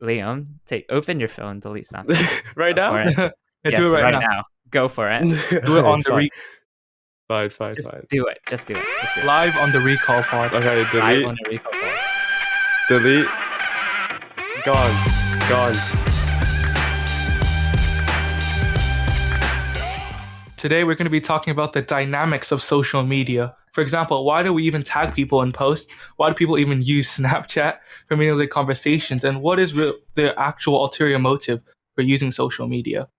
Liam, open your phone, delete Snapchat. Right Go now? for it. Yeah, do Yes, it right right now. now. Go for it. Do it Okay, on the fine. Fine, fine, Just fine. do it. Just do it. Just do it. live on the recall pod. Okay, Live delete, on the recall pod. delete, gone, gone. Today we're going to be talking about the dynamics of social media. For example, why do we even tag people in posts? Why do people even use Snapchat for meaningless conversations? And what is the actual ulterior motive for using social media?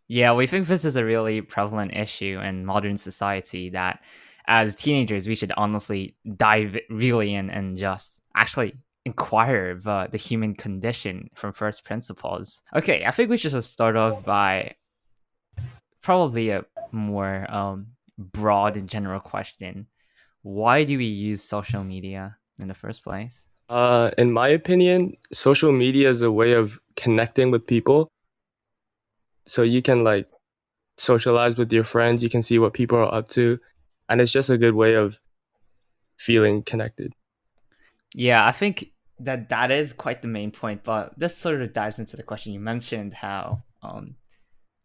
Yeah, we think this is a really prevalent issue in modern society that as teenagers, we should honestly dive really in and just actually inquire the human condition from first principles. Okay, I think we should just start off by probably a more broad and general question. Why do we use social media in the first place? In my opinion, social media is a way of connecting with people. So you can like socialize with your friends, you can see what people are up to, and it's just a good way of feeling connected. Yeah, I think that is quite the main point, but this sort of dives into the question you mentioned how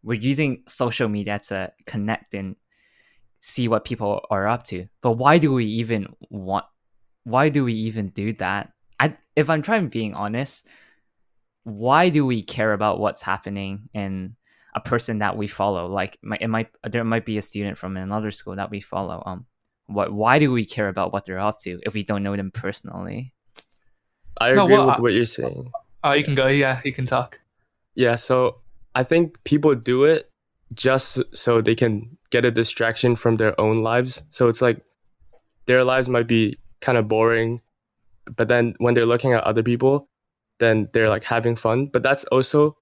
we're using social media to connect and see what people are up to. But why do we even do that? If I'm trying being honest, why do we care about what's happening in a person that we follow? Like there might be a student from another school that we follow. Why do we care about what they're up to if we don't know them personally? I No, agree with what you're saying. you can go. Yeah, you can talk. Yeah, so I think people do it just so they can get a distraction from their own lives. So it's like their lives might be kind of boring, but then when they're looking at other people, then they're like having fun. But that's also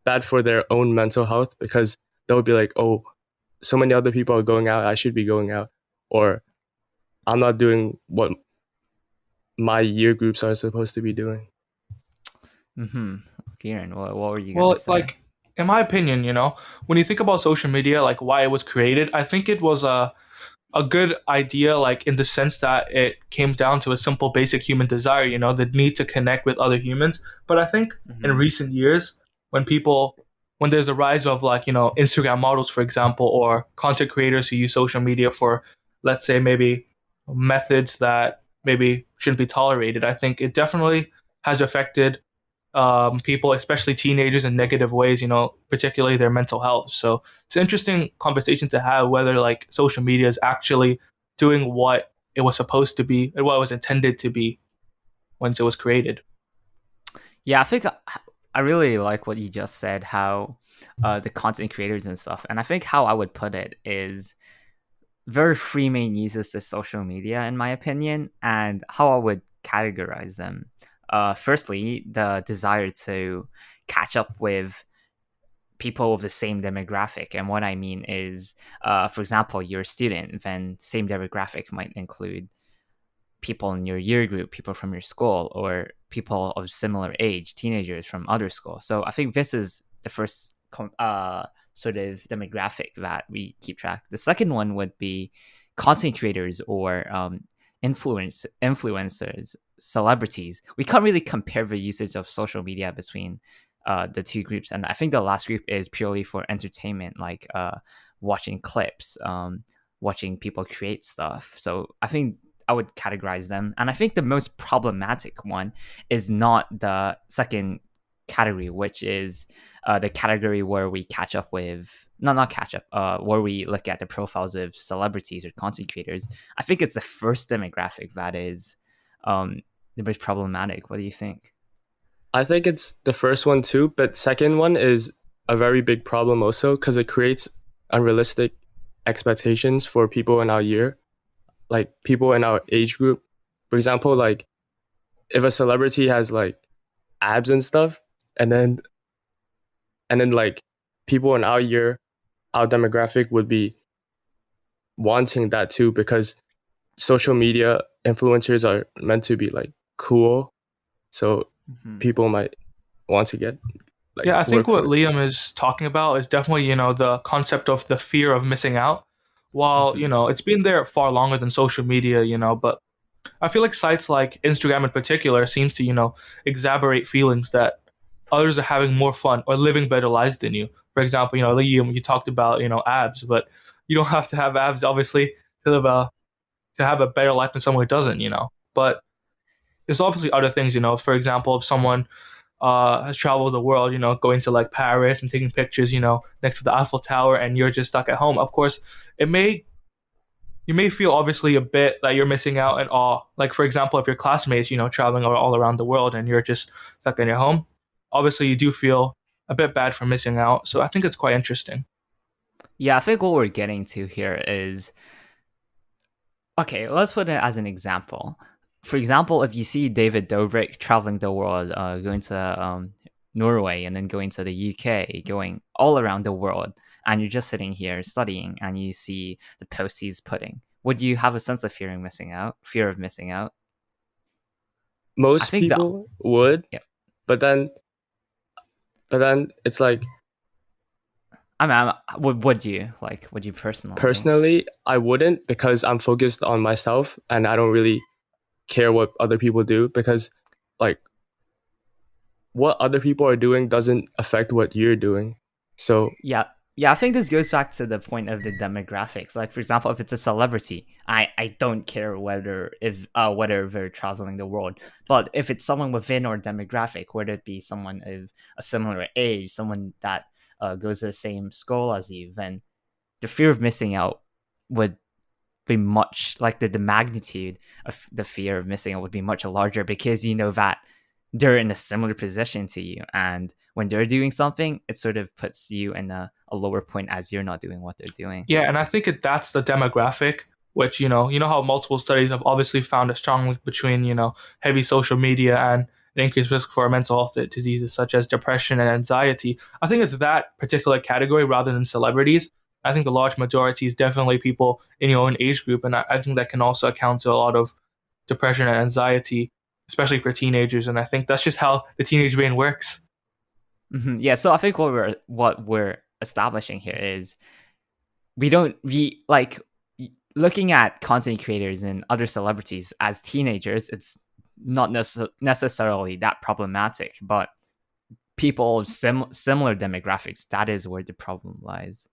bad for their own mental health because they'll be like, oh, so many other people are going out, I should be going out. Or I'm not doing what my year groups are supposed to be doing. Mm-hmm. Kieran, what were you Well, gonna say? like in my opinion, when you think about social media, like why it was created, I think it was a good idea, like in the sense that it came down to a simple basic human desire, the need to connect with other humans. But I think in recent years, when there's a rise of like, Instagram models, for example, or content creators who use social media for, let's say, maybe methods that maybe shouldn't be tolerated, I think it definitely has affected people, especially teenagers, in negative ways, particularly their mental health. So it's an interesting conversation to have whether like social media is actually doing what it was supposed to be and what it was intended to be once it was created. Yeah, I think I really like what you just said, how the content creators and stuff. And I think how I would put it is very free main uses the social media, in my opinion, and how I would categorize them. Firstly, the desire to catch up with people of the same demographic. And what I mean is, for example, you're a student, then same demographic might include people in your year group, people from your school, or people of similar age, teenagers from other schools. So I think this is the first sort of demographic that we keep track. The second one would be content creators or influencers, celebrities. We can't really compare the usage of social media between the two groups, and I think the last group is purely for entertainment, like watching clips, watching people create stuff. So I think I would categorize them. And I think the most problematic one is not the second category, which is the category where we catch up with, not catch up, where we look at the profiles of celebrities or content creators. I think it's the first demographic that is the most problematic. What do you think? I think it's the first one too, but second one is a very big problem also because it creates unrealistic expectations for people in our year, like people in our age group. For example, like if a celebrity has like abs and stuff, and then like people in our year, our demographic would be wanting that too because social media influencers are meant to be like cool, so people might want to get like Yeah, I think work for what it. Liam is talking about is definitely, the concept of the fear of missing out. While, it's been there far longer than social media, but I feel like sites like Instagram in particular seems to, exaggerate feelings that others are having more fun or living better lives than you. For example, you talked about, abs, but you don't have to have abs, obviously, to live to have a better life than someone who doesn't. But there's obviously other things, For example, if someone has traveled the world, going to like Paris and taking pictures, next to the Eiffel Tower, and you're just stuck at home. Of course, it may you may feel obviously a bit that you're missing out and awe. Like for example, if your classmates, traveling all around the world and you're just stuck in your home, obviously you do feel a bit bad for missing out. So I think it's quite interesting. Yeah, I think what we're getting to here is, okay, let's put it as an example. For example, if you see David Dobrik traveling the world, going to Norway and then going to the UK, going all around the world, and you're just sitting here studying and you see the posts he's putting, would you have a sense of fear of missing out? I Most think that, people would, yeah. but then it's like I mean, would you personally? personally, I wouldn't, because I'm focused on myself and I don't really care what other people do, because like what other people are doing doesn't affect what you're doing. So Yeah. Yeah, I think this goes back to the point of the demographics. Like, for example, if it's a celebrity, I don't care whether they're traveling the world. But if it's someone within our demographic, whether it be someone of a similar age, someone that goes to the same school as you, then the fear of missing out would be much, like the magnitude of the fear of missing out would be much larger, because you know that they're in a similar position to you, and when they're doing something, it sort of puts you in a lower point as you're not doing what they're doing. Yeah, and I think that's the demographic, which you know how multiple studies have obviously found a strong link between heavy social media and an increased risk for mental health diseases such as depression and anxiety. I think it's that particular category rather than celebrities. I think the large majority is definitely people in your own age group, and I think that can also account to a lot of depression and anxiety, especially for teenagers. And I think that's just how the teenage brain works. Yeah, so I think what we're establishing here is we like looking at content creators and other celebrities as teenagers. It's not necessarily that problematic, but people of similar demographics, that is where the problem lies.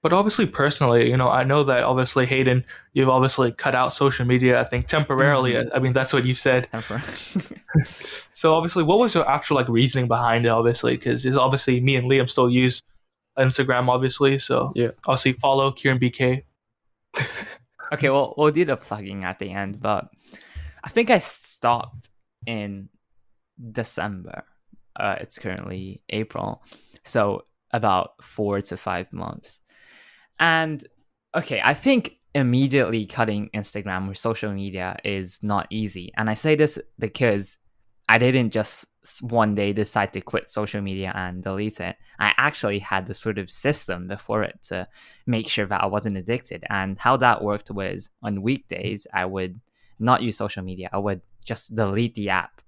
But obviously, personally, I know that obviously, Hayden, you've obviously cut out social media, I think temporarily. I mean, that's what you've said. So obviously, what was your actual like reasoning behind it? Obviously, because it's obviously me and Liam still use Instagram, obviously. So yeah, obviously, follow Kieran BK. Okay, well, we'll do the plugging at the end, but I think I stopped in December. It's currently April, so about 4 to 5 months. And okay, I think immediately cutting Instagram or social media is not easy. And I say this because I didn't just one day decide to quit social media and delete it. I actually had the sort of system before it to make sure that I wasn't addicted. And how that worked was, on weekdays, I would not use social media. I would just delete the app,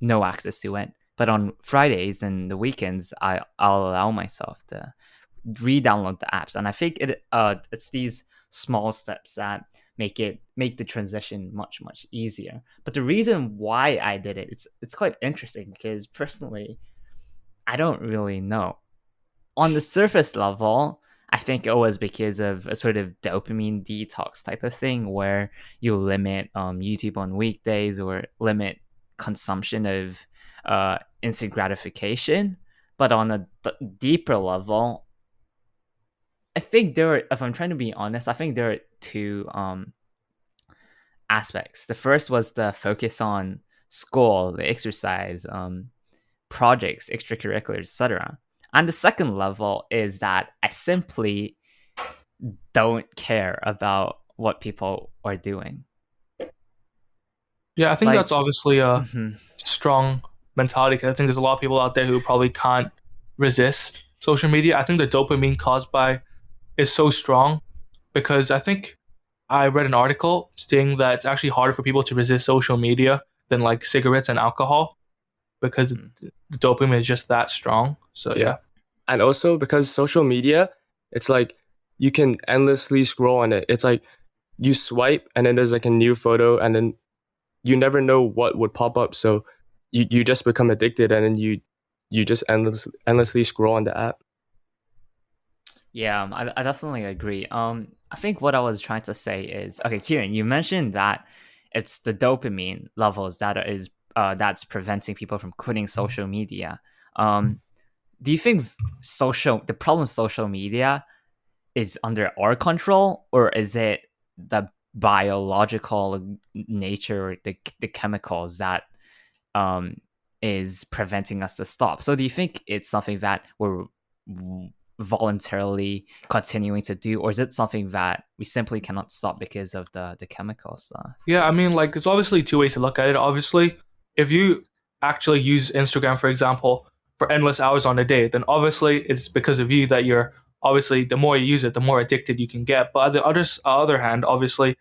no access to it. But on Fridays and the weekends, I'll allow myself to re-download the apps. And I think it's these small steps that make the transition much easier. But the reason why I did it's quite interesting, because personally I don't really know. On the surface level, I think it was because of a sort of dopamine detox type of thing, where you limit YouTube on weekdays, or limit consumption of instant gratification. But on a deeper level, I think if I'm trying to be honest, I think there are two aspects. The first was the focus on school, the exercise, projects, extracurriculars, etc. And the second level is that I simply don't care about what people are doing. Yeah, I think Like, that's obviously a mhm. strong mentality. 'Cause I think there's a lot of people out there who probably can't resist social media. I think the dopamine caused by is so strong because I think I read an article stating that it's actually harder for people to resist social media than like cigarettes and alcohol because the dopamine is just that strong. So yeah. And also because social media, it's like you can endlessly scroll on it. It's like you swipe and then there's like a new photo, and then you never know what would pop up. So you just become addicted, and then you just endlessly scroll on the app. Yeah, I definitely agree. I think what I was trying to say is, okay, Kieran, you mentioned that it's the dopamine levels that's preventing people from quitting social media. Um, do you think the problem with social media is under our control, or is it the biological nature or the chemicals that um is preventing us to stop? So do you think it's something that we're voluntarily continuing to do, or is it something that we simply cannot stop because of the chemical stuff? Yeah, I mean, like, there's obviously two ways to look at it. Obviously, if you actually use Instagram, for example, for endless hours on a day, then obviously it's because of you that you're obviously the more you use it, the more addicted you can get. But on the other hand, obviously,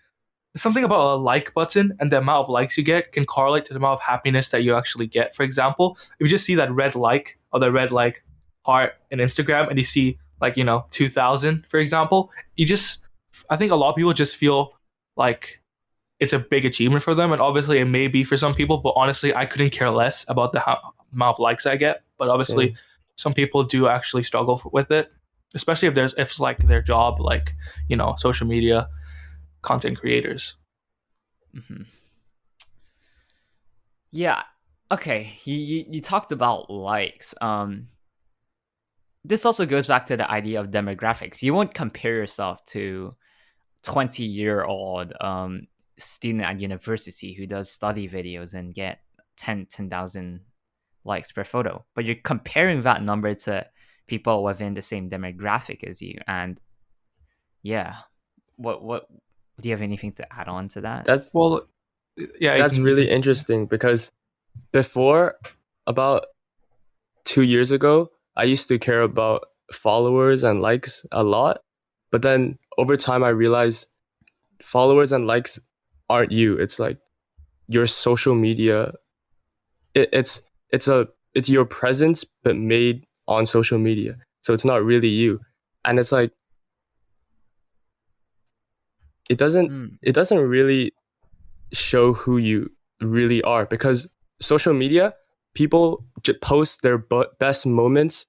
something about a like button and the amount of likes you get can correlate to the amount of happiness that you actually get. For example, if you just see that red like or the red like heart in Instagram and you see like, 2000, for example, I think a lot of people just feel like it's a big achievement for them. And obviously it may be for some people, but honestly, I couldn't care less about the amount of likes I get. But obviously Same. some people do actually struggle with it, especially if it's like their job, like, social media content creators. Hmm. Yeah. Okay. You talked about likes. This also goes back to the idea of demographics. You won't compare yourself to 20-year-old student at university who does study videos and get 10,000 likes per photo, but you're comparing that number to people within the same demographic as you. And yeah, what do you have anything to add on to that? That's Well, yeah, that's really interesting because before, about 2 years ago, I used to care about followers and likes a lot. But then over time, I realized followers and likes aren't you. It's like your social media. It's your presence, but made on social media. So it's not really you. And it's like it doesn't Mm. it doesn't really show who you really are, because social media, people post their best moments,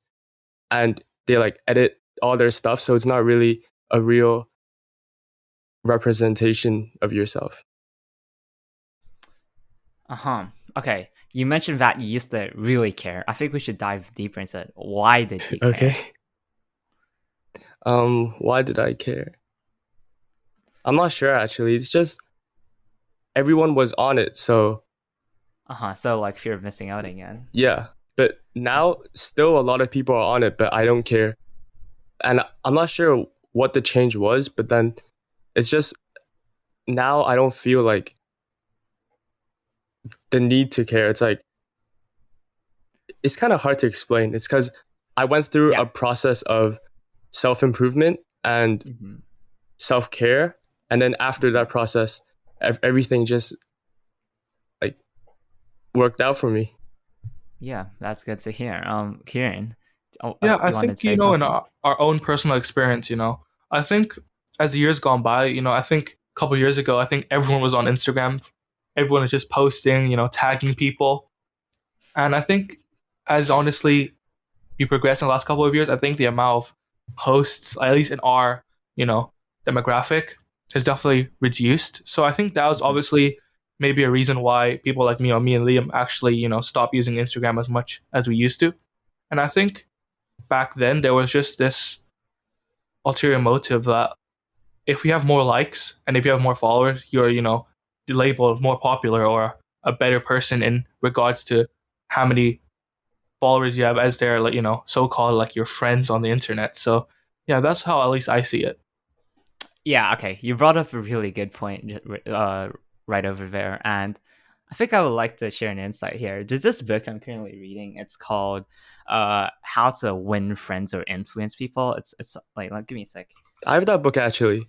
and they like edit all their stuff, so it's not really a real representation of yourself. Uh-huh. Okay. You mentioned that you used to really care. I think we should dive deeper into it. Why did you Okay. care? Why did I care? I'm not sure actually. It's just everyone was on it, so Uh-huh. So like fear of missing out again. yeah. But now still a lot of people are on it, but I don't care. And I'm not sure what the change was, but then it's just now I don't feel like the need to care. It's like it's kind of hard to explain. It's because I went through Yeah. a process of self improvement and Mm-hmm. self care, and then after that process, everything just like worked out for me. Yeah, that's good to hear. Kieran, Yeah, I you wanted to think, say in something? our own personal experience, I think as the years gone by, I think a couple years ago, I think everyone was on Instagram. Everyone is just posting, tagging people. And I think as honestly we progress in the last couple of years, I think the amount of posts, at least in our, demographic, has definitely reduced. So I think that was Mhm. obviously maybe a reason why people like me or me and Liam actually, stop using Instagram as much as we used to. And I think back then there was just this ulterior motive that if you have more likes and if you have more followers, you're, labeled more popular or a better person in regards to how many followers you have as their, like, so-called like your friends on the internet. So yeah, that's how at least I see it. Yeah, okay. You brought up a really good point right over there. And I think I would like to share an insight here. There's this book I'm currently reading. It's called How to Win Friends or Influence People. It's like give me a sec. I have that book actually.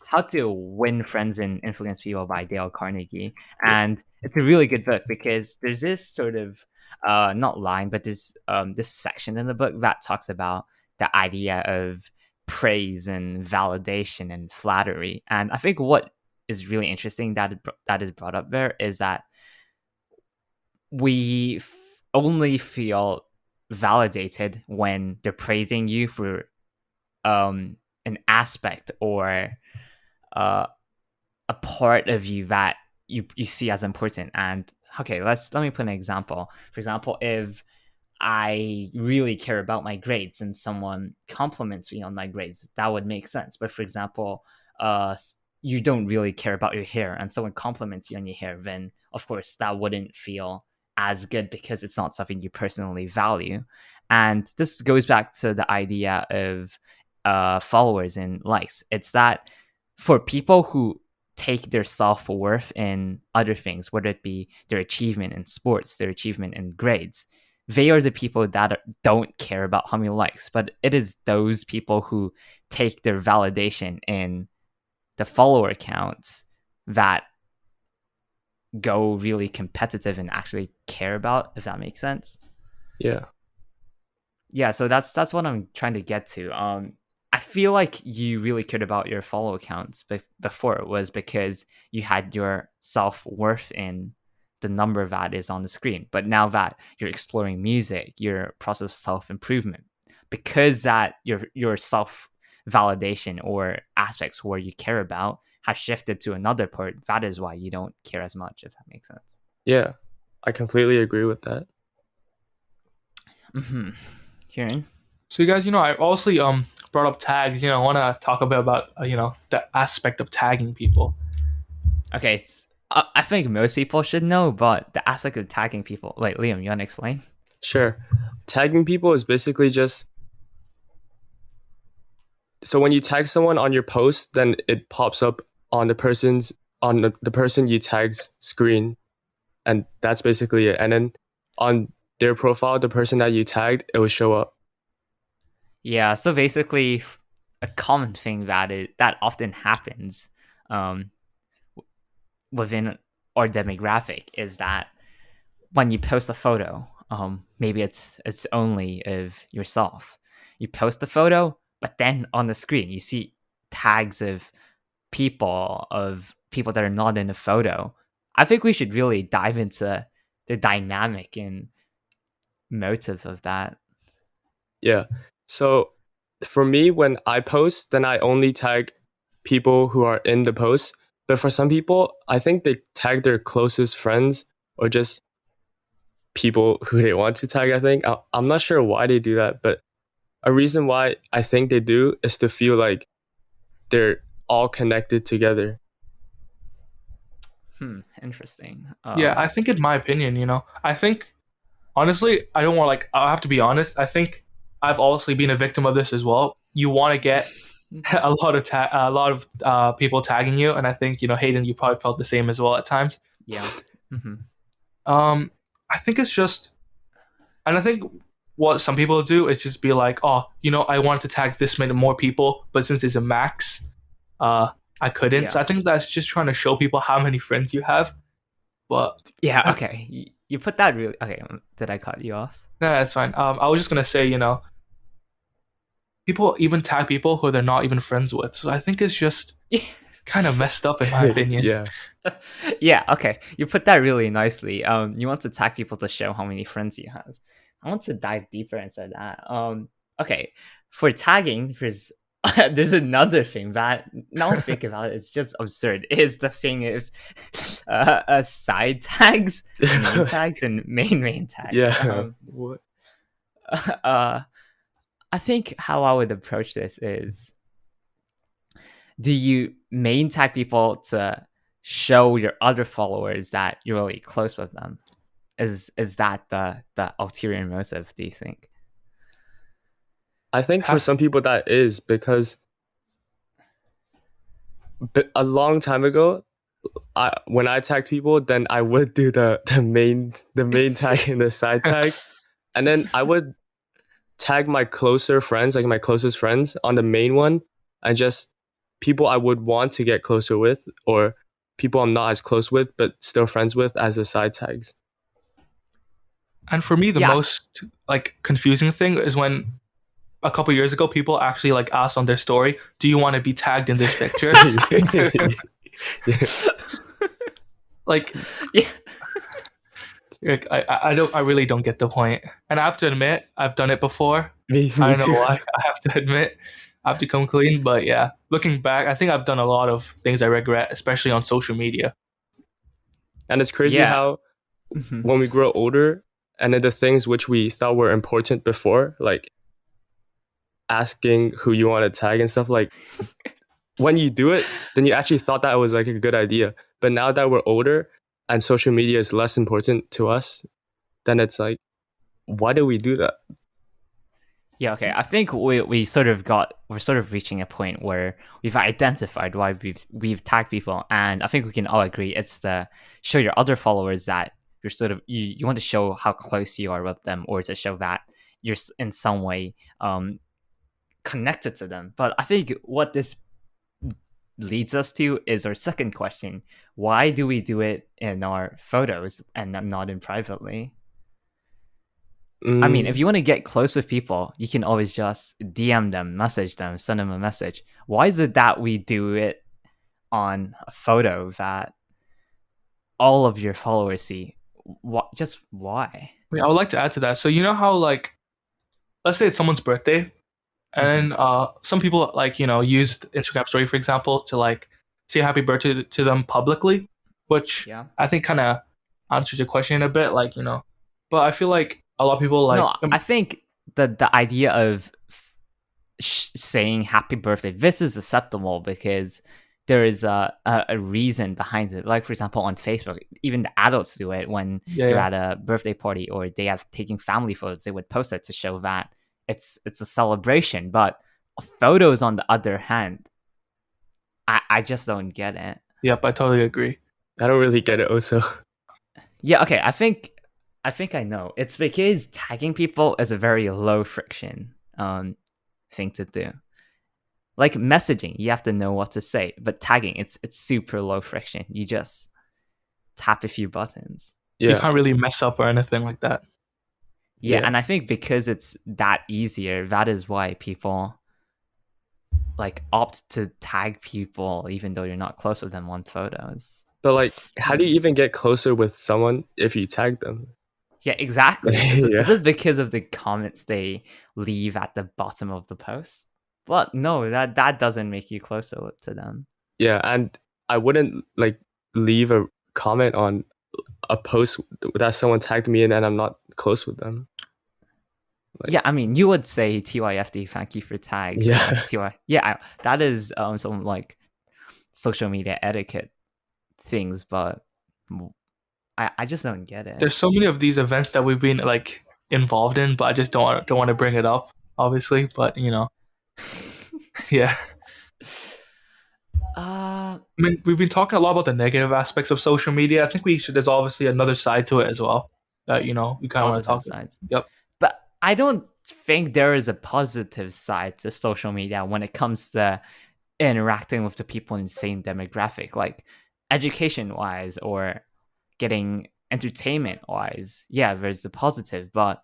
How to Win Friends and Influence People by Dale Carnegie. Yeah. And it's a really good book because there's this sort of not line, but this section in the book that talks about the idea of praise and validation and flattery. And I think what is really interesting that is brought up there is that we only feel validated when they're praising you for an aspect or uh, a part of you that you see as important. And okay, let me put an example. For example, if I really care about my grades and someone compliments me on my grades, that would make sense. But for example, you don't really care about your hair and someone compliments you on your hair, then of course that wouldn't feel as good because it's not something you personally value. And this goes back to the idea of followers and likes. It's that for people who take their self-worth in other things, whether it be their achievement in sports, their achievement in grades, they are the people that don't care about how many likes, but it is those people who take their validation in the follower counts that go really competitive and actually care about, if that makes sense. Yeah. Yeah, so that's what I'm trying to get to. I feel like you really cared about your follow accounts before it was because you had your self-worth in the number that is on the screen. But now that you're exploring music, your process of self-improvement, because that your self-validation or aspects where you care about have shifted to another part, that is why you don't care as much, if that makes sense. Yeah, I completely agree with that. Mm-hmm. Kieran? So you guys, I obviously brought up tags. I want to talk a bit about the aspect of tagging people. Okay, I think most people should know, but the aspect of tagging people. Wait, Liam, you want to explain? Sure. Tagging people is basically just, so when you tag someone on your post, then it pops up on the person you tagged's screen, and that's basically it. And then on their profile, the person that you tagged, it will show up. Yeah, so basically, a common thing that often happens within our demographic is that when you post a photo, maybe it's only of yourself. You post the photo, but then on the screen you see tags of people that are not in the photo. I think we should really dive into the dynamic and motives of that. Yeah. So for me, when I post, then I only tag people who are in the post. But for some people, I think they tag their closest friends or just people who they want to tag, I think. I'm not sure why they do that, but a reason why I think they do is to feel like they're all connected together. Interesting. Yeah, I think in my opinion, I think honestly, I don't want I have to be honest. I think I've obviously been a victim of this as well. You want to get a lot of people tagging you, and I think Hayden, you probably felt the same as well at times. Yeah. Mm-hmm. I think it's just, and I think what some people do is just be like, oh, I wanted to tag this many more people, but since it's a max, I couldn't. Yeah. So I think that's just trying to show people how many friends you have. But yeah, okay, you put that really okay. Did I cut you off? No, that's fine. I was just gonna say, people even tag people who they're not even friends with. So I think it's just kind of messed up in my opinion. Yeah. Yeah, okay. You put that really nicely. You want to tag people to show how many friends you have. I want to dive deeper into that. Okay. For tagging, there's another thing that now I think about it, it's just absurd. Is the thing is side tags, main tags, and main tags. Yeah. What? I think how I would approach this is, do you main tag people to show your other followers that you're really close with them? Is that the ulterior motive, do you think? I think for some people that is, because a long time ago, when I tagged people, then I would do the main tag and the side tag, and then I would tag my closer friends, like my closest friends, on the main one, and just people I would want to get closer with, or people I'm not as close with but still friends with, as the side tags. And for me, the most confusing thing is when a couple years ago, people actually like asked on their story, "Do you want to be tagged in this picture?" Yeah. Like, Yeah. I really don't get the point. And I have to admit, I've done it before. I Me don't know too. why. I have to admit, I have to come clean. But yeah, looking back, I think I've done a lot of things I regret, especially on social media. And it's crazy Yeah. how Mhm. when we grow older and then the things which we thought were important before, like asking who you want to tag and stuff, like when you do it, then you actually thought that was like a good idea. But now that we're older and social media is less important to us, then it's like, why do we do that? Yeah, okay. I think we're sort of reaching a point where we've identified why we've tagged people, and I think we can all agree it's to show your other followers that you're sort of you want to show how close you are with them, or to show that you're in some way connected to them. But I think what this leads us to is our second question: why do we do it in our photos and not in privately? I mean, if Mm, you want to get close with people, you can always just DM them, message them, send them a message. Why is it that we do it on a photo that all of your followers see? What? Just why? I mean, I would like to add to that. So you know how like, let's say it's someone's birthday, Mm-hmm. and some people like used Instagram story for example to like say happy birthday to them publicly, which Yeah. I think kind of answers your question a bit, like but I feel like a lot of people like No, I think the idea of saying happy birthday, this is acceptable because there is a reason behind it. Like, for example, on Facebook, even the adults do it when yeah, they're yeah. at a birthday party or they have taking family photos. They would post it to show that it's a celebration. But photos, on the other hand, I just don't get it. Yep, I totally agree. I don't really get it also. Yeah, okay, I think I know. It's because tagging people is a very low friction thing to do. Like messaging, you have to know what to say, but tagging, it's super low friction. You just tap a few buttons. You Yeah. can't really mess up or anything like that. Yeah, Yeah. and I think because it's that easier, that is why people like opt to tag people even though you're not close with them on photos. But like, how do you even get closer with someone if you tag them? Yeah, exactly. Is Yeah. it because of the comments they leave at the bottom of the post? Well, no, that doesn't make you closer to them. Yeah. And I wouldn't like leave a comment on a post that someone tagged me in and I'm not close with them. Like, Yeah, I mean, you would say TYFD, thank you for tag. yeah. TY. Yeah, that is some like social media etiquette things, but I just don't get it. There's so many of these events that we've been like involved in, but I just don't want to bring it up, obviously. But yeah. Uh, I mean, we've been talking a lot about the negative aspects of social media. I think we should. There's obviously another side to it as well that we kind of want to positive talk about. sides. Yep. But I don't think there is a positive side to social media when it comes to interacting with the people in the same demographic, like education wise or getting entertainment wise. Yeah, there's the positive, but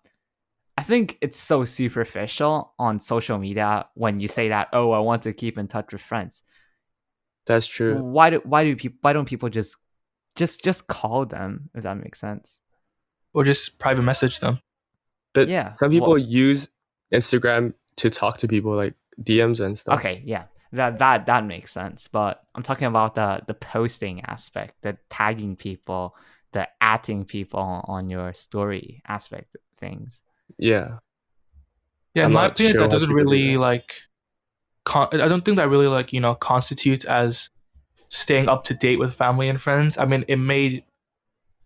I think it's so superficial on social media when you say that, oh, I want to keep in touch with friends. That's true. Why don't people just call them, if that makes sense? Or just private message them. But Yeah. some people Well, use Instagram to talk to people, like DMs and stuff. okay, yeah. That makes sense. But I'm talking about the posting aspect, the tagging people, the atting people on your story aspect of things. Yeah. Yeah, in I'm my not opinion, sure that why doesn't people do really that. like. I don't think that really like constitutes as staying up to date with family and friends. I mean, it may Yeah,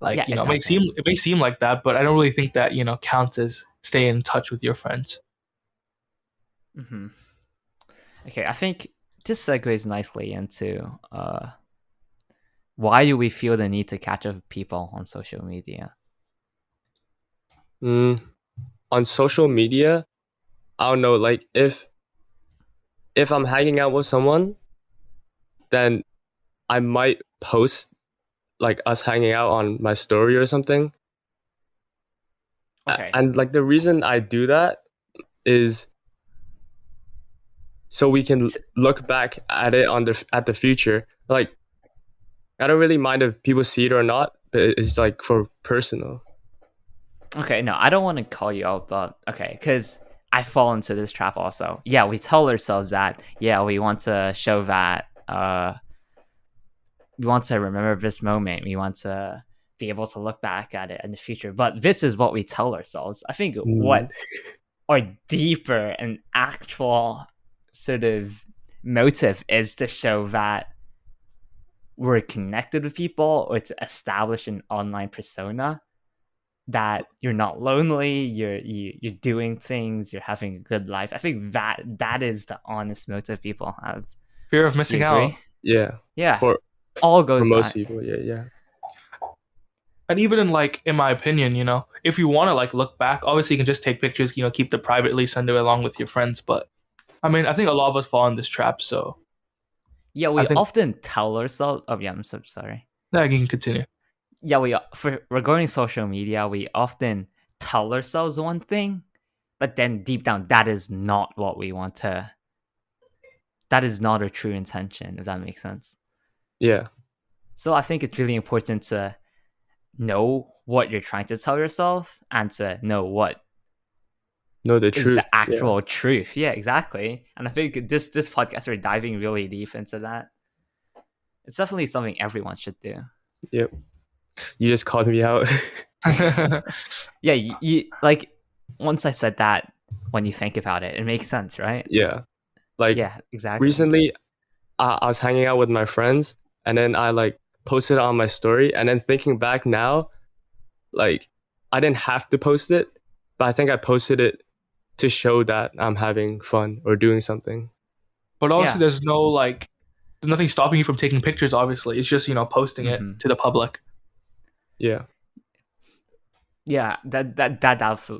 like it it doesn't. may seem like that, but I don't really think that counts as staying in touch with your friends. Hmm. Okay, I think this segues nicely into why do we feel the need to catch up with people on social media? Mm, on social media, I don't know. Like if I'm hanging out with someone, then I might post like us hanging out on my story or something. Okay. And like the reason I do that is so we can look back at it at the future. Like, I don't really mind if people see it or not, but it's like for personal. Okay, no, I don't want to call you out, but okay, because I fall into this trap also. Yeah, we tell ourselves that, yeah, we want to show that, we want to remember this moment. We want to be able to look back at it in the future. But this is what we tell ourselves. I think what our deeper and actual sort of motive is to show that we're connected with people, or to establish an online persona that you're not lonely, you're doing things, you're having a good life. I think that is the honest motive people have. Fear of missing out. Yeah. For all goes for most back. people, yeah. And even in my opinion, if you want to like look back, obviously you can just take pictures, keep them privately, send it along with your friends. But I mean, I think a lot of us fall in this trap. So yeah, we often tell ourselves. Oh yeah, I'm so sorry. Yeah, you can continue. Yeah, regarding social media, we often tell ourselves one thing, but then deep down, that is not what we want to. That is not our true intention, if that makes sense. Yeah. So I think it's really important to know what you're trying to tell yourself, and to know what the truth, the actual truth. Yeah, exactly. And I think this podcast, we're diving really deep into that. It's definitely something everyone should do. Yep. You just called me out. Yeah, you like, once I said that, when you think about it, it makes sense, right? Yeah. Like, yeah, exactly. Recently, I was hanging out with my friends, and then I like posted it on my story, and then thinking back now, like, I didn't have to post it, but I think I posted it to show that I'm having fun or doing something. But obviously, there's nothing stopping you from taking pictures. Obviously, it's just posting it to the public. Yeah. Yeah, that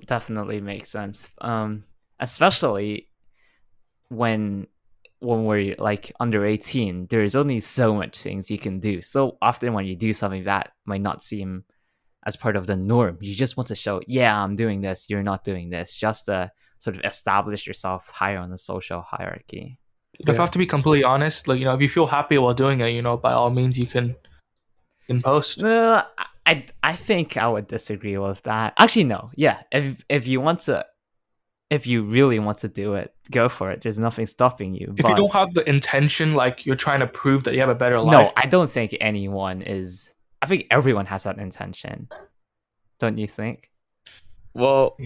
definitely makes sense. Especially when we're like under 18, there's only so much things you can do. So often when you do something that might not seem as part of the norm, you just want to show, yeah, I'm doing this, you're not doing this, just to sort of establish yourself higher on the social hierarchy. If I have to be completely honest, like, if you feel happy while doing it, by all means you can post. I think I would disagree with that. Actually, no. Yeah, if you really want to do it, go for it. There's nothing stopping you. If you don't have the intention, like you're trying to prove that you have a better life. No, I don't think anyone is. I think everyone has that intention. Don't you think? Well,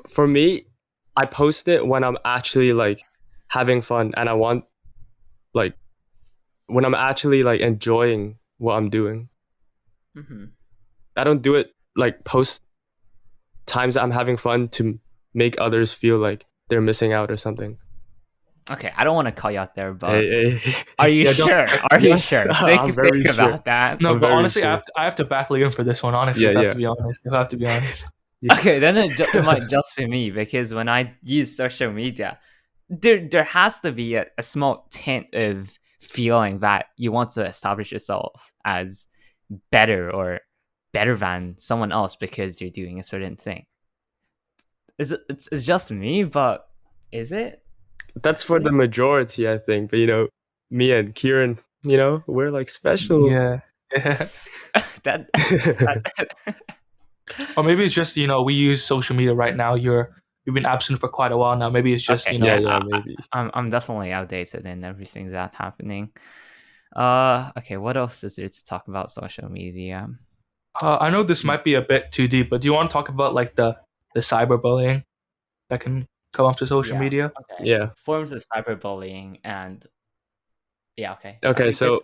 for me, I post it when I'm actually like having fun, and I want, like, when I'm actually like enjoying what I'm doing. Mm-hmm. I don't do it like post times that I'm having fun to make others feel like they're missing out or something. Okay, I don't want to call you out there, but hey. Are you sure? Are you sure? Think about that. No, but honestly, sure. I have to back Liam for this one. Honestly, if I have to be honest. Okay, then it might just be me, because when I use social media, there has to be a small tint of feeling that you want to establish yourself as better than someone else because you're doing a certain thing. It's just me, but is it? That's for the majority, I think. But me and Kieran, we're like special. Yeah. Or maybe it's just we use social media right now. You've been absent for quite a while now. Maybe it's just maybe. I'm definitely outdated in everything that's happening. Okay, what else is there to talk about social media? I know this might be a bit too deep, but do you want to talk about like the cyberbullying that can come up to social media? Okay. Yeah, forms of cyberbullying, and okay. So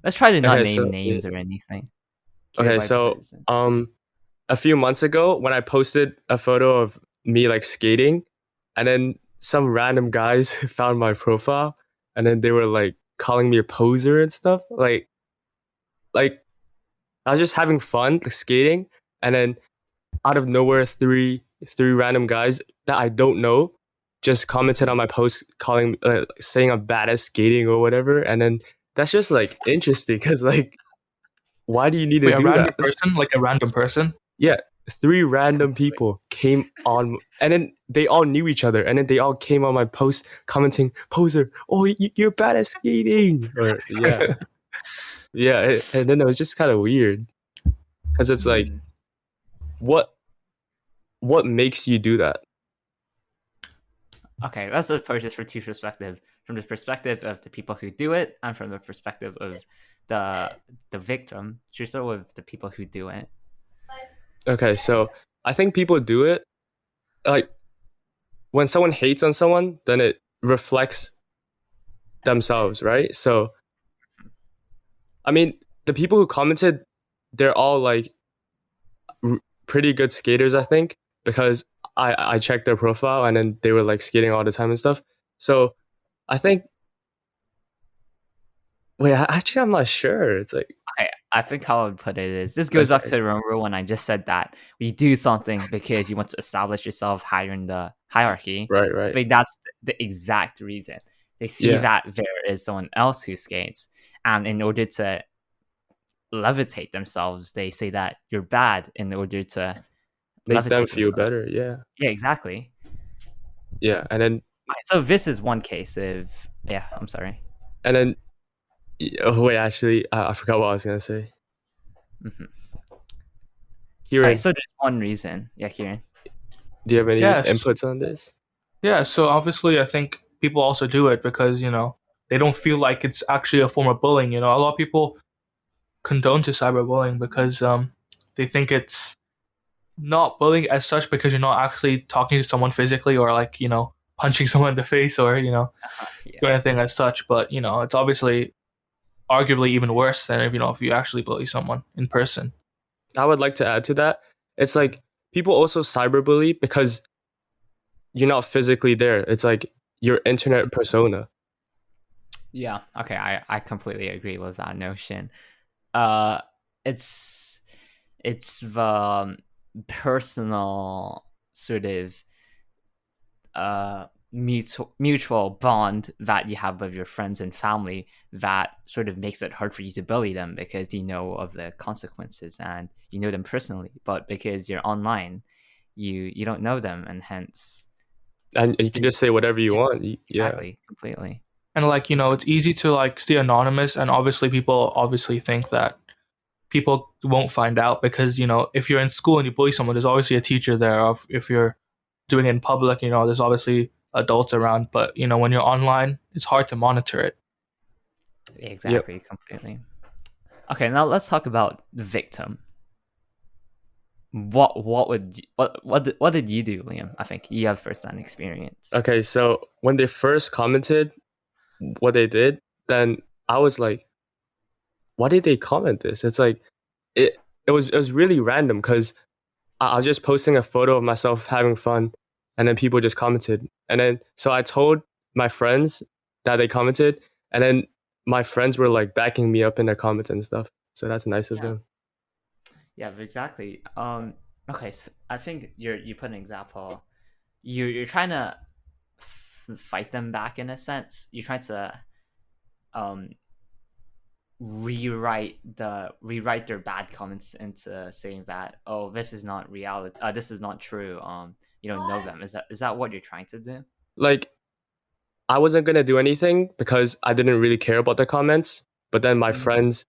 let's try to not name names or anything. Okay, so a few months ago when I posted a photo of me like skating, and then some random guys found my profile, and then they were like calling me a poser and stuff. Like I was just having fun like, skating, and then out of nowhere, three random guys that I don't know just commented on my post, saying I'm bad at skating or whatever. And then that's just like interesting, because like, why do you need to do that? A random person? Yeah, 3 random people came on, and then they all knew each other, and then they all came on my post commenting, "Poser, oh, you're bad at skating," or yeah, and then it was just kind of weird because it's like, Mm. what makes you do that? Okay, let's approach this from two perspectives: from the perspective of the people who do it, and from the perspective of the victim. Should start with the people who do it. Okay, so I think people do it like when someone hates on someone, then it reflects themselves, right? So, I mean, the people who commented, they're all like pretty good skaters, I think, because I checked their profile and then they were like skating all the time and stuff. So, I think. Wait, actually, I'm not sure. It's like, Okay, I think how I would put it is this goes back okay, to remember when I just said that you do something because you want to establish yourself higher in the hierarchy. I right, think that's the exact reason. They see yeah, that there is someone else who skates, and in order to levitate themselves, they say that you're bad in order to make them levitate feel themselves. better. Yeah, Yeah, exactly. yeah, and then Okay, so this is one case of I'm sorry. and then. Oh wait, actually, I forgot what I was gonna say. Mm-hmm. Okay, Kieran, so there's one reason. Yeah, Kieran. do you have any Yes. inputs on this? Yeah, so obviously I think people also do it because, they don't feel like it's actually a form of bullying. A lot of people condone to cyberbullying because they think it's not bullying as such because you're not actually talking to someone physically or like, punching someone in the face or, Yeah. do anything as such. But, it's obviously arguably even worse than if you actually bully someone in person. I would like to add to that. It's like people also cyberbully because you're not physically there. It's like your internet persona. Yeah. Okay. I completely agree with that notion. Uh, it's the personal sort of mutual bond that you have with your friends and family that sort of makes it hard for you to bully them because you know of the consequences and you know them personally. But because you're online, you don't know them, and hence And you can just say whatever you want. Yeah. exactly completely. And like, it's easy to like stay anonymous, and obviously people obviously think that people won't find out because, if you're in school and you bully someone, there's obviously a teacher there. Or if you're doing it in public, there's obviously adults around. But, when you're online, it's hard to monitor it. Exactly, Yep. completely. Okay, now let's talk about the victim. What did you do, Liam? I think you have first-hand experience. Okay, so when they first commented what they did, then I was like, why did they comment this? It's like it was really random because I was just posting a photo of myself having fun, and then people just commented, and then so I told my friends that they commented, and then my friends were like backing me up in their comments and stuff. So that's nice of Yeah, them. yeah, exactly. Okay, so I think you put an example. You're trying to fight them back in a sense. You're trying to um rewrite their bad comments into saying that, oh, this is not reality, this is not true, you don't know them. Is that what you're trying to do? Like I wasn't gonna do anything because I didn't really care about the comments, but then my Mhm. friends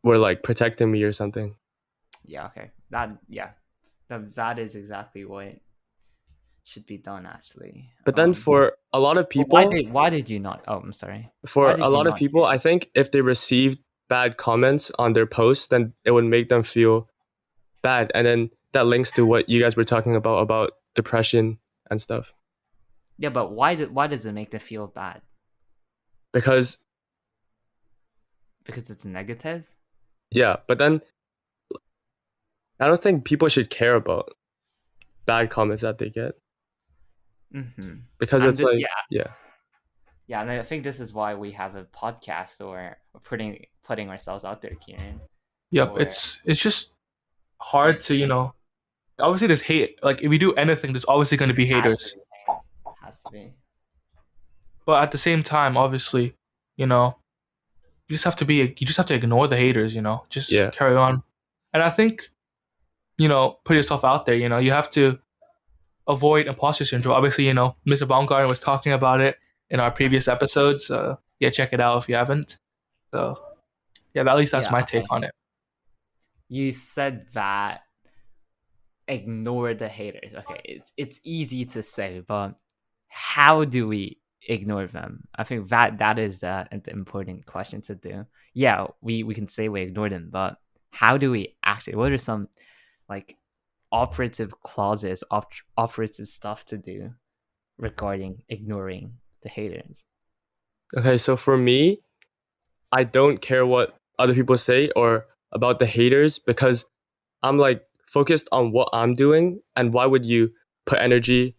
were like protecting me or something. Yeah, okay, that is exactly what should be done actually. But then for a lot of But people, why did you not, oh, I'm sorry, why did you not do I think if they received bad comments on their posts, then it would make them feel bad, and then that links to what you guys were talking about depression and stuff. Yeah, but why does it make them feel bad? Because Because it's negative. yeah, but then I don't think people should care about bad comments that they get Mm-hmm. because it's like yeah, Yeah, and I think this is why we have a podcast, or putting ourselves out there, Kieran. Yep. Or It's just hard to, obviously there's hate. Like if you do anything, there's obviously going to be has haters. to be, has to be. But at the same time, obviously, you just have to ignore the haters, just yeah, carry on. And I think put yourself out there. You have to avoid imposter syndrome. Obviously, Mr. Baumgarten was talking about it in our previous episodes. Yeah, check it out if you haven't. So yeah, at least that's Yeah, my take okay. on it. You said that ignore the haters. Okay, it's easy to say, but how do we ignore them? I think that is the important question to do. Yeah, we can say we ignore them, but how do we actually? What are some like operative clauses, operative stuff to do regarding ignoring the haters? Okay, so for me, I don't care what other people say or about the haters because I'm like focused on what I'm doing. And why would you put energy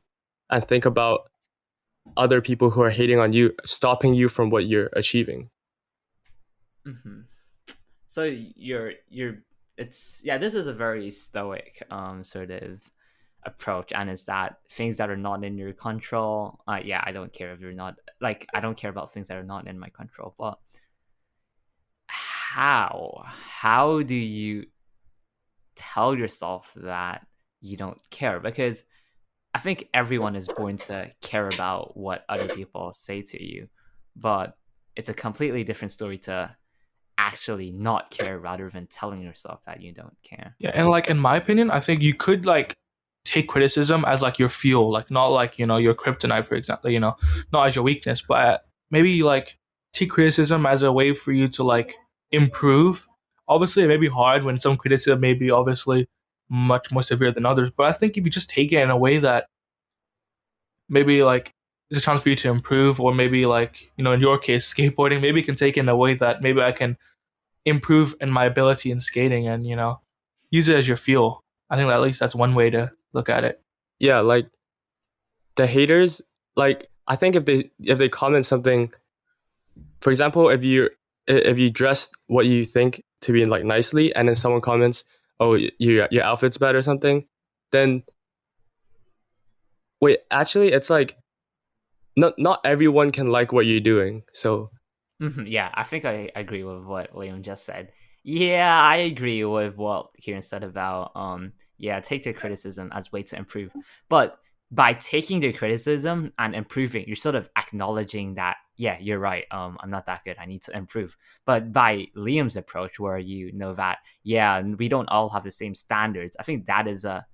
and think about other people who are hating on you, stopping you from what you're achieving? Mm-hmm. So you're it's yeah, this is a very stoic sort of approach, and it's that things that are not in your control, yeah, I don't care if you're not like I don't care about things that are not in my control. But how do you tell yourself that you don't care? Because I think everyone is born to care about what other people say to you, but it's a completely different story to actually not care rather than telling yourself that you don't care. Yeah, and like in my opinion, I think you could like take criticism as like your fuel, like not like your kryptonite, for example, not as your weakness, but maybe like take criticism as a way for you to like improve. Obviously, it may be hard when some criticism may be obviously much more severe than others, but I think if you just take it in a way that maybe like it's a chance for you to improve, or maybe like in your case, skateboarding, maybe you can take it in a way that maybe I can improve in my ability in skating and use it as your fuel. I think at least that's one way to look at it. Yeah, like the haters, like I think if they comment something, for example, if you dress what you think to be like nicely, and then someone comments, "Oh, your outfit's bad" or something, then wait, actually, it's like not everyone can like what you're doing. So Yeah, I think I agree with what Liam just said. Yeah, I agree with what Kieran said about yeah, take the criticism as a way to improve. But by taking the criticism and improving, you're sort of acknowledging that, yeah, you're right, I'm not that good, I need to improve. But by Liam's approach, where you know that, yeah, we don't all have the same standards, I think that is a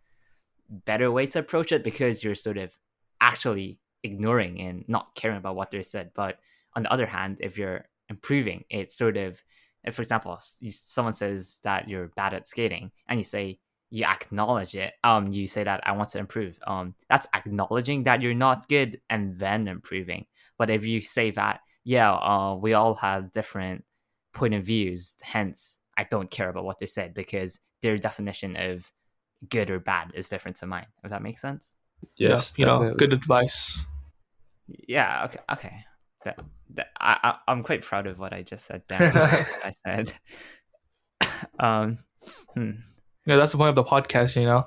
better way to approach it, because you're sort of actually ignoring and not caring about what they said. But on the other hand, if you're improving, it's sort of, if, for example, someone says that you're bad at skating, and you say, you acknowledge it, you say that I want to improve, that's acknowledging that you're not good and then improving. But if you say that, yeah, we all have different point of views, hence I don't care about what they said, because their definition of good or bad is different to mine. If that makes sense. yes, Yeah, definitely. good advice. Yeah. Okay. I'm quite proud of what I just said down. I said. um. Hmm. That's the point of the podcast.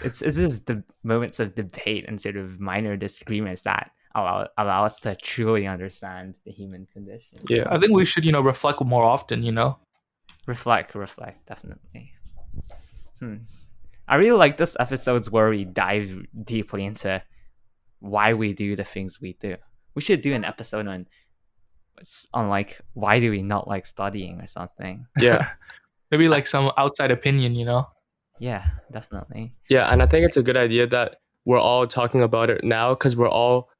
It's just the moments of debate and sort of minor disagreements that allow us to truly understand the human condition. Yeah, I think we should reflect more often. Reflect, definitely. I really like this episodes where we dive deeply into why we do the things we do. We should do an episode on like, why do we not like studying or something. yeah, Maybe like some outside opinion. Yeah, definitely. yeah. And I think it's a good idea that we're all talking about it now because we're all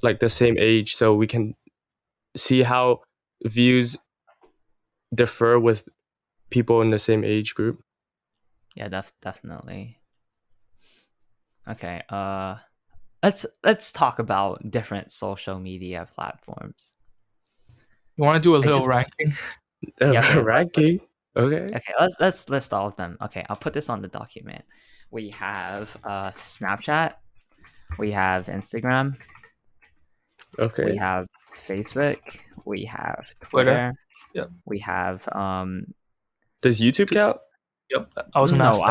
like the same age, so we can see how views differ with people in the same age group. Yeah, definitely. Okay, let's talk about different social media platforms. You want to do a little just- ranking? Yeah, okay, Ranking. Okay. Okay, let's list all of them. Okay, I'll put this on the document. We have Snapchat, we have Instagram, Okay. we have Facebook, we have Twitter. Twitter. Yep. We have Does YouTube count? Yep. I was gonna ask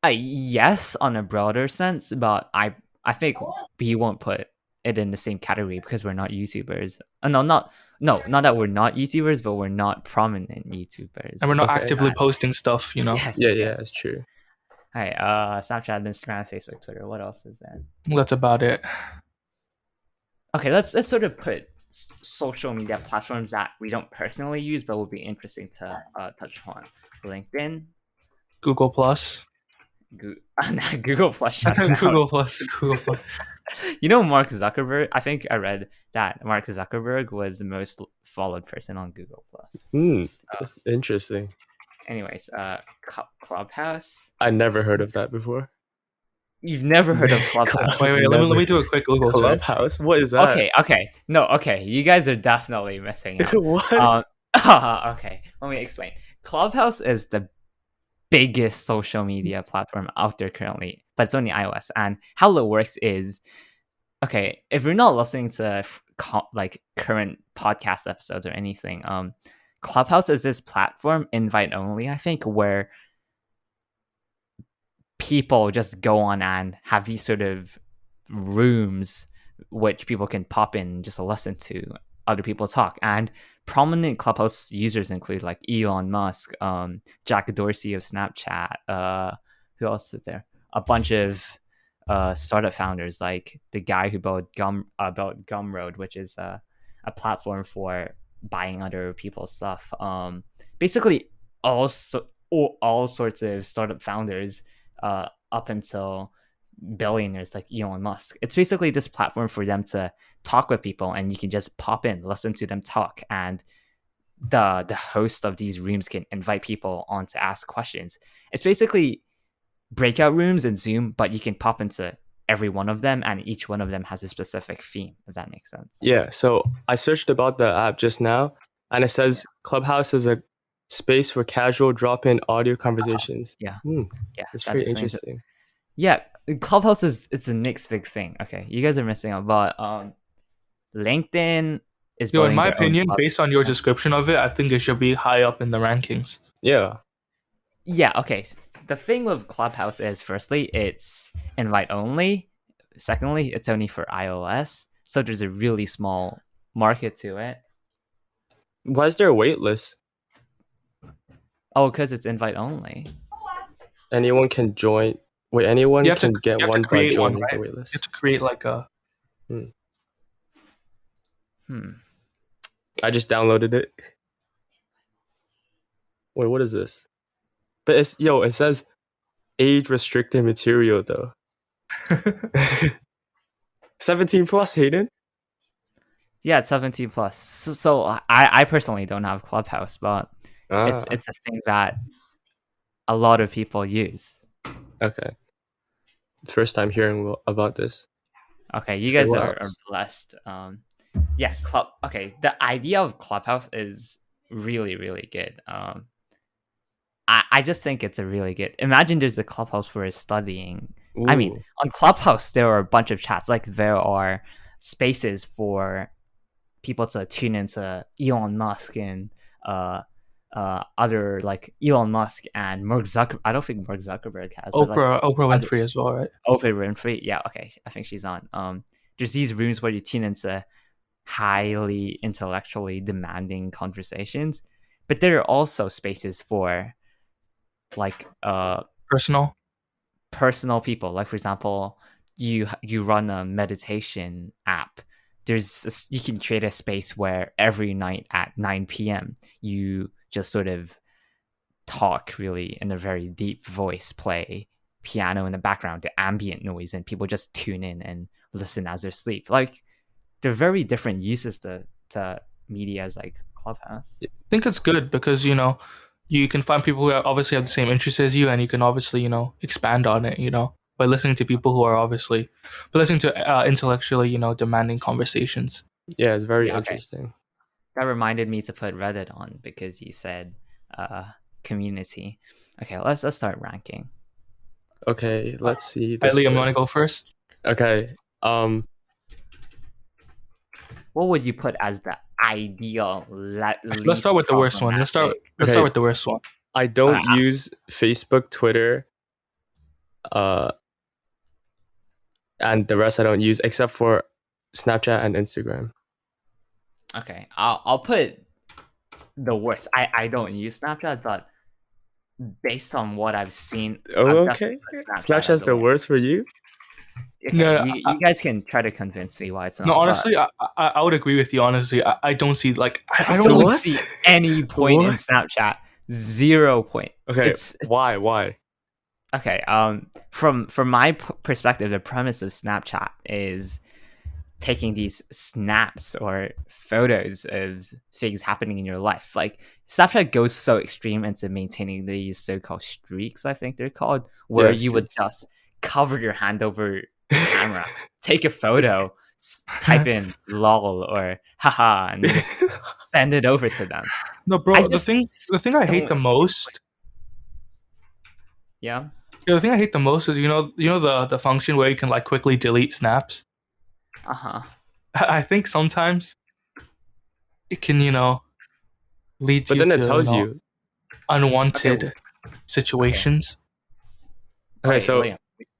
that. Yes, on a broader sense, but I think we won't put it in the same category because we're not YouTubers. Not that we're not YouTubers, but we're not prominent YouTubers. And we're not Okay. actively posting stuff. Yes, Yeah, yes. that's true. Hey, Snapchat, Instagram, Facebook, Twitter. What else is there? That's about it. Okay, let's sort of put social media platforms that we don't personally use but would be interesting to touch upon. LinkedIn, Google Plus. Google Plus. Shut it down. Google Plus. Google Plus. You know, Mark Zuckerberg. I think I read that Mark Zuckerberg was the most followed person on Google Plus. That's interesting. Anyways, Clubhouse. I never heard of that before. You've never heard of Clubhouse? Wait. Let me do a quick Google search. Clubhouse? What is that? Okay. You guys are definitely missing out. What? Okay, let me explain. Clubhouse is the biggest social media platform out there currently, but it's only iOS. And how it works is, okay, if you're not listening to like current podcast episodes or anything, Clubhouse is this platform, invite only, I think, where people just go on and have these sort of rooms which people can pop in and just listen to other people talk. And prominent Clubhouse users include like Elon Musk, Jack Dorsey of Snapchat, who else is there? A bunch of startup founders, like the guy who built Gumroad, which is a platform for buying other people's stuff. Basically, all sorts of startup founders, up until billionaires like Elon Musk. It's basically this platform for them to talk with people, and you can just pop in, listen to them talk, and the host of these rooms can invite people on to ask questions. It's basically breakout rooms in Zoom, but you can pop into every one of them, and each one of them has a specific theme, if that makes sense. Yeah, so I searched about the app just now, and it says Clubhouse is a space for casual drop-in audio conversations. Yeah, It's pretty interesting. Yeah, Clubhouse it's the next big thing. Okay, you guys are missing out, but LinkedIn is. In my opinion, based on your description of it, I think it should be high up in the rankings. Yeah. Yeah. Okay. The thing with Clubhouse is, firstly, it's invite only. Secondly, it's only for iOS, so there's a really small market to it. Why is there a wait list? Oh, because it's invite only. Anyone can join. Wait, anyone can get one by joining right? the wait list. You have to create like a. I just downloaded it. Wait, what is this? But it says age restricted material though. 17 plus, Hayden? Yeah, it's 17 plus. So I personally don't have Clubhouse, but it's a thing that a lot of people use. Okay. First time hearing about this. Okay, you guys are blessed. Yeah, okay, the idea of Clubhouse is really, really good. I just think it's a really good. Imagine there's a Clubhouse for studying. Ooh. I mean, on Clubhouse there are a bunch of chats. Like there are spaces for people to tune into Elon Musk and other like Elon Musk and Mark Zuckerberg. I don't think Mark Zuckerberg has Oprah Winfrey as well, right? Oprah Winfrey, yeah, okay, I think she's on. There's these rooms where you tune into highly intellectually demanding conversations, but there are also spaces for like personal people. Like for example, you run a meditation app. You can create a space where every night at 9 p.m. you just sort of talk really in a very deep voice, play piano in the background, the ambient noise, and people just tune in and listen as they sleep. Like they're very different uses to media as like Clubhouse. I think it's good because you can find people who obviously have the same interests as you, and you can obviously expand on it by listening to people who are obviously listening to intellectually demanding conversations. Yeah, it's very interesting. That reminded me to put Reddit on because you said community. Okay, let's start ranking. Okay, let's see. Liam, you want to go first? Okay. What would you put as the ideal? Let's start with the worst one. Let's start with the worst one. I don't use Facebook, Twitter, and the rest I don't use except for Snapchat and Instagram. Okay, I'll put the worst. I don't use Snapchat, but based on what I've seen, Oh, I've okay. definitely put Snapchat as Snapchat's the the worst. worst for you. Okay, No, you guys can try to convince me why it's no. not, but Honestly, I would agree with you. Honestly, I don't see like I I don't don't like. see What? any point in What? Snapchat. 0 point. Okay, It's why? okay. From my perspective, the premise of Snapchat is taking these snaps or photos of things happening in your life. Like Snapchat goes so extreme into maintaining these so-called streaks, I think they're called, where Yeah, you would streaks. just cover your hand over the camera, take a photo, type in lol or haha, and then just send it over to them. No, I bro. The just thing I hate don't. the most. Yeah. Yeah, the thing I hate the most is the function where you can like quickly delete snaps. Uh huh. I think sometimes it can lead But you then it to tells you. Okay. unwanted Okay. situations. Okay, Okay, so William.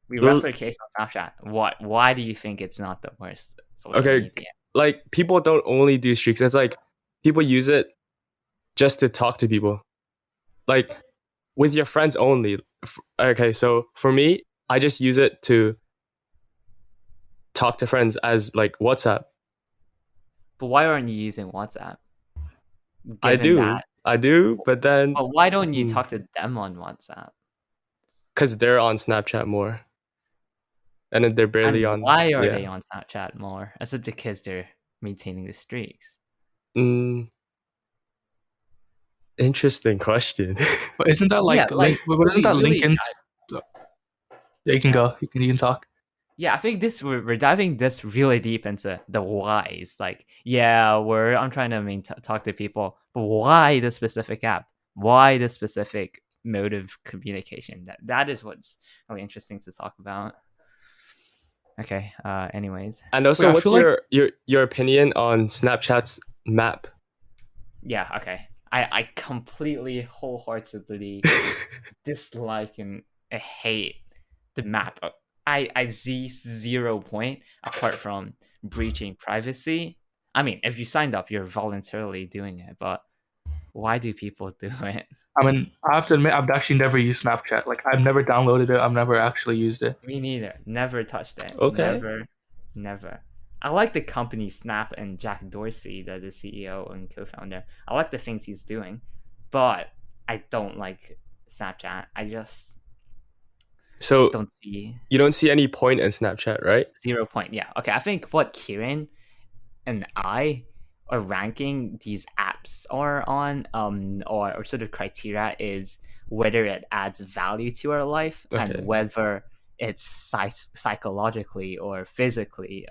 We rest our case on Snapchat. What? Why do you think it's not the worst social okay, media? like people don't only do streaks. It's like people use it just to talk to people, like with your friends only. Okay, so for me, I just use it to talk to friends as like WhatsApp. But why aren't you using WhatsApp? I Given that, do, but then but why don't you talk to them on WhatsApp? because they're on Snapchat more, and then they're barely And on. why are Yeah. they on Snapchat more? Is it because they're maintaining the streaks? Mm, interesting question. But isn't that Yeah, like like link? But isn't we that really. LinkedIn? Yeah, you can go. You can talk. Yeah, I think this we're diving this really deep into the whys. Like, yeah, I'm trying to talk to people, but why the specific app? Why the specific mode of communication? That is what's really interesting to talk about. Okay. Anyways, And Wait, also, I what's feel like your opinion on Snapchat's map? yeah. Okay. I completely wholeheartedly dislike and I hate the map. I see 0 point apart from breaching privacy. I mean, if you signed up, you're voluntarily doing it, but why do people do it? I mean, I have to admit, I've actually never used Snapchat. Like, I've never downloaded it. I've never actually used it. Me neither. Never touched it. Okay. Never. I like the company Snap and Jack Dorsey, the CEO and co-founder. I like the things he's doing, but I don't like Snapchat. I just So don't see you don't see any point in Snapchat, right? 0 point. Yeah. Okay. I think what Kieran and I are ranking these apps are on or sort of criteria is whether it adds value to our life Okay. and whether it's psychologically or physically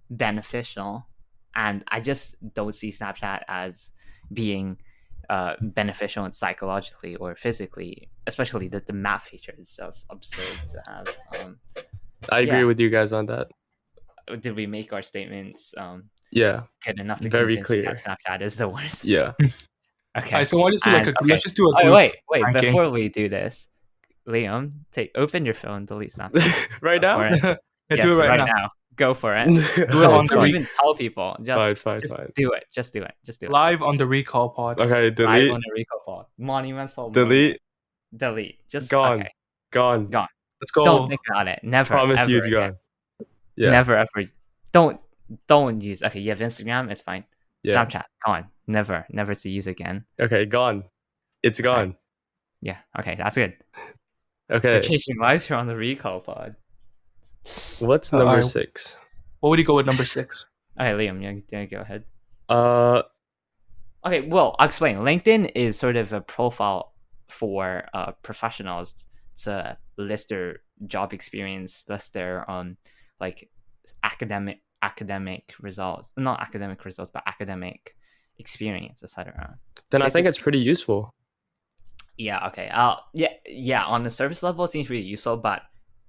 beneficial. And I just don't see Snapchat as being beneficial and psychologically or physically, especially that the map feature is just absurd to have. I agree Yeah. with you guys on that. Did we make our statements Yeah, good enough to very convince you that clear. Snapchat is the worst? Yeah. Okay. Alright, so why just do like And let's just do a oh, group wait. ranking. Before we do this, Liam, open your phone, delete Snapchat. Right Go for now? it. Yeah, Yes, do it right now. Go for it. Do it on Don't the even tell people. Just Fine. do it. Just do it. Just do it. live on the recall pod. Okay, Live delete. on the Rico Fall. Monumental. Delete. Delete. Just Gone. okay. Gone. Gone. Let's go. Don't think about it. Never. Promise ever you it's again. gone. Yeah. Never ever. Don't use. Okay, you have Instagram. It's fine. Yeah. Snapchat. Gone. Never to use again. Okay, gone. It's gone. Yeah. Okay, that's good. Okay. We're changing lives here on the Recall Pod. What's number Alright. 6? What would you go with number 6? Okay, Liam, you go ahead. Okay, well, I'll explain. LinkedIn is sort of a profile for professionals to list their job experience, list their like academic results, not academic results, but academic experience, etc. then I think it's pretty useful. Yeah. Okay. Yeah. On the surface level, it seems really useful, but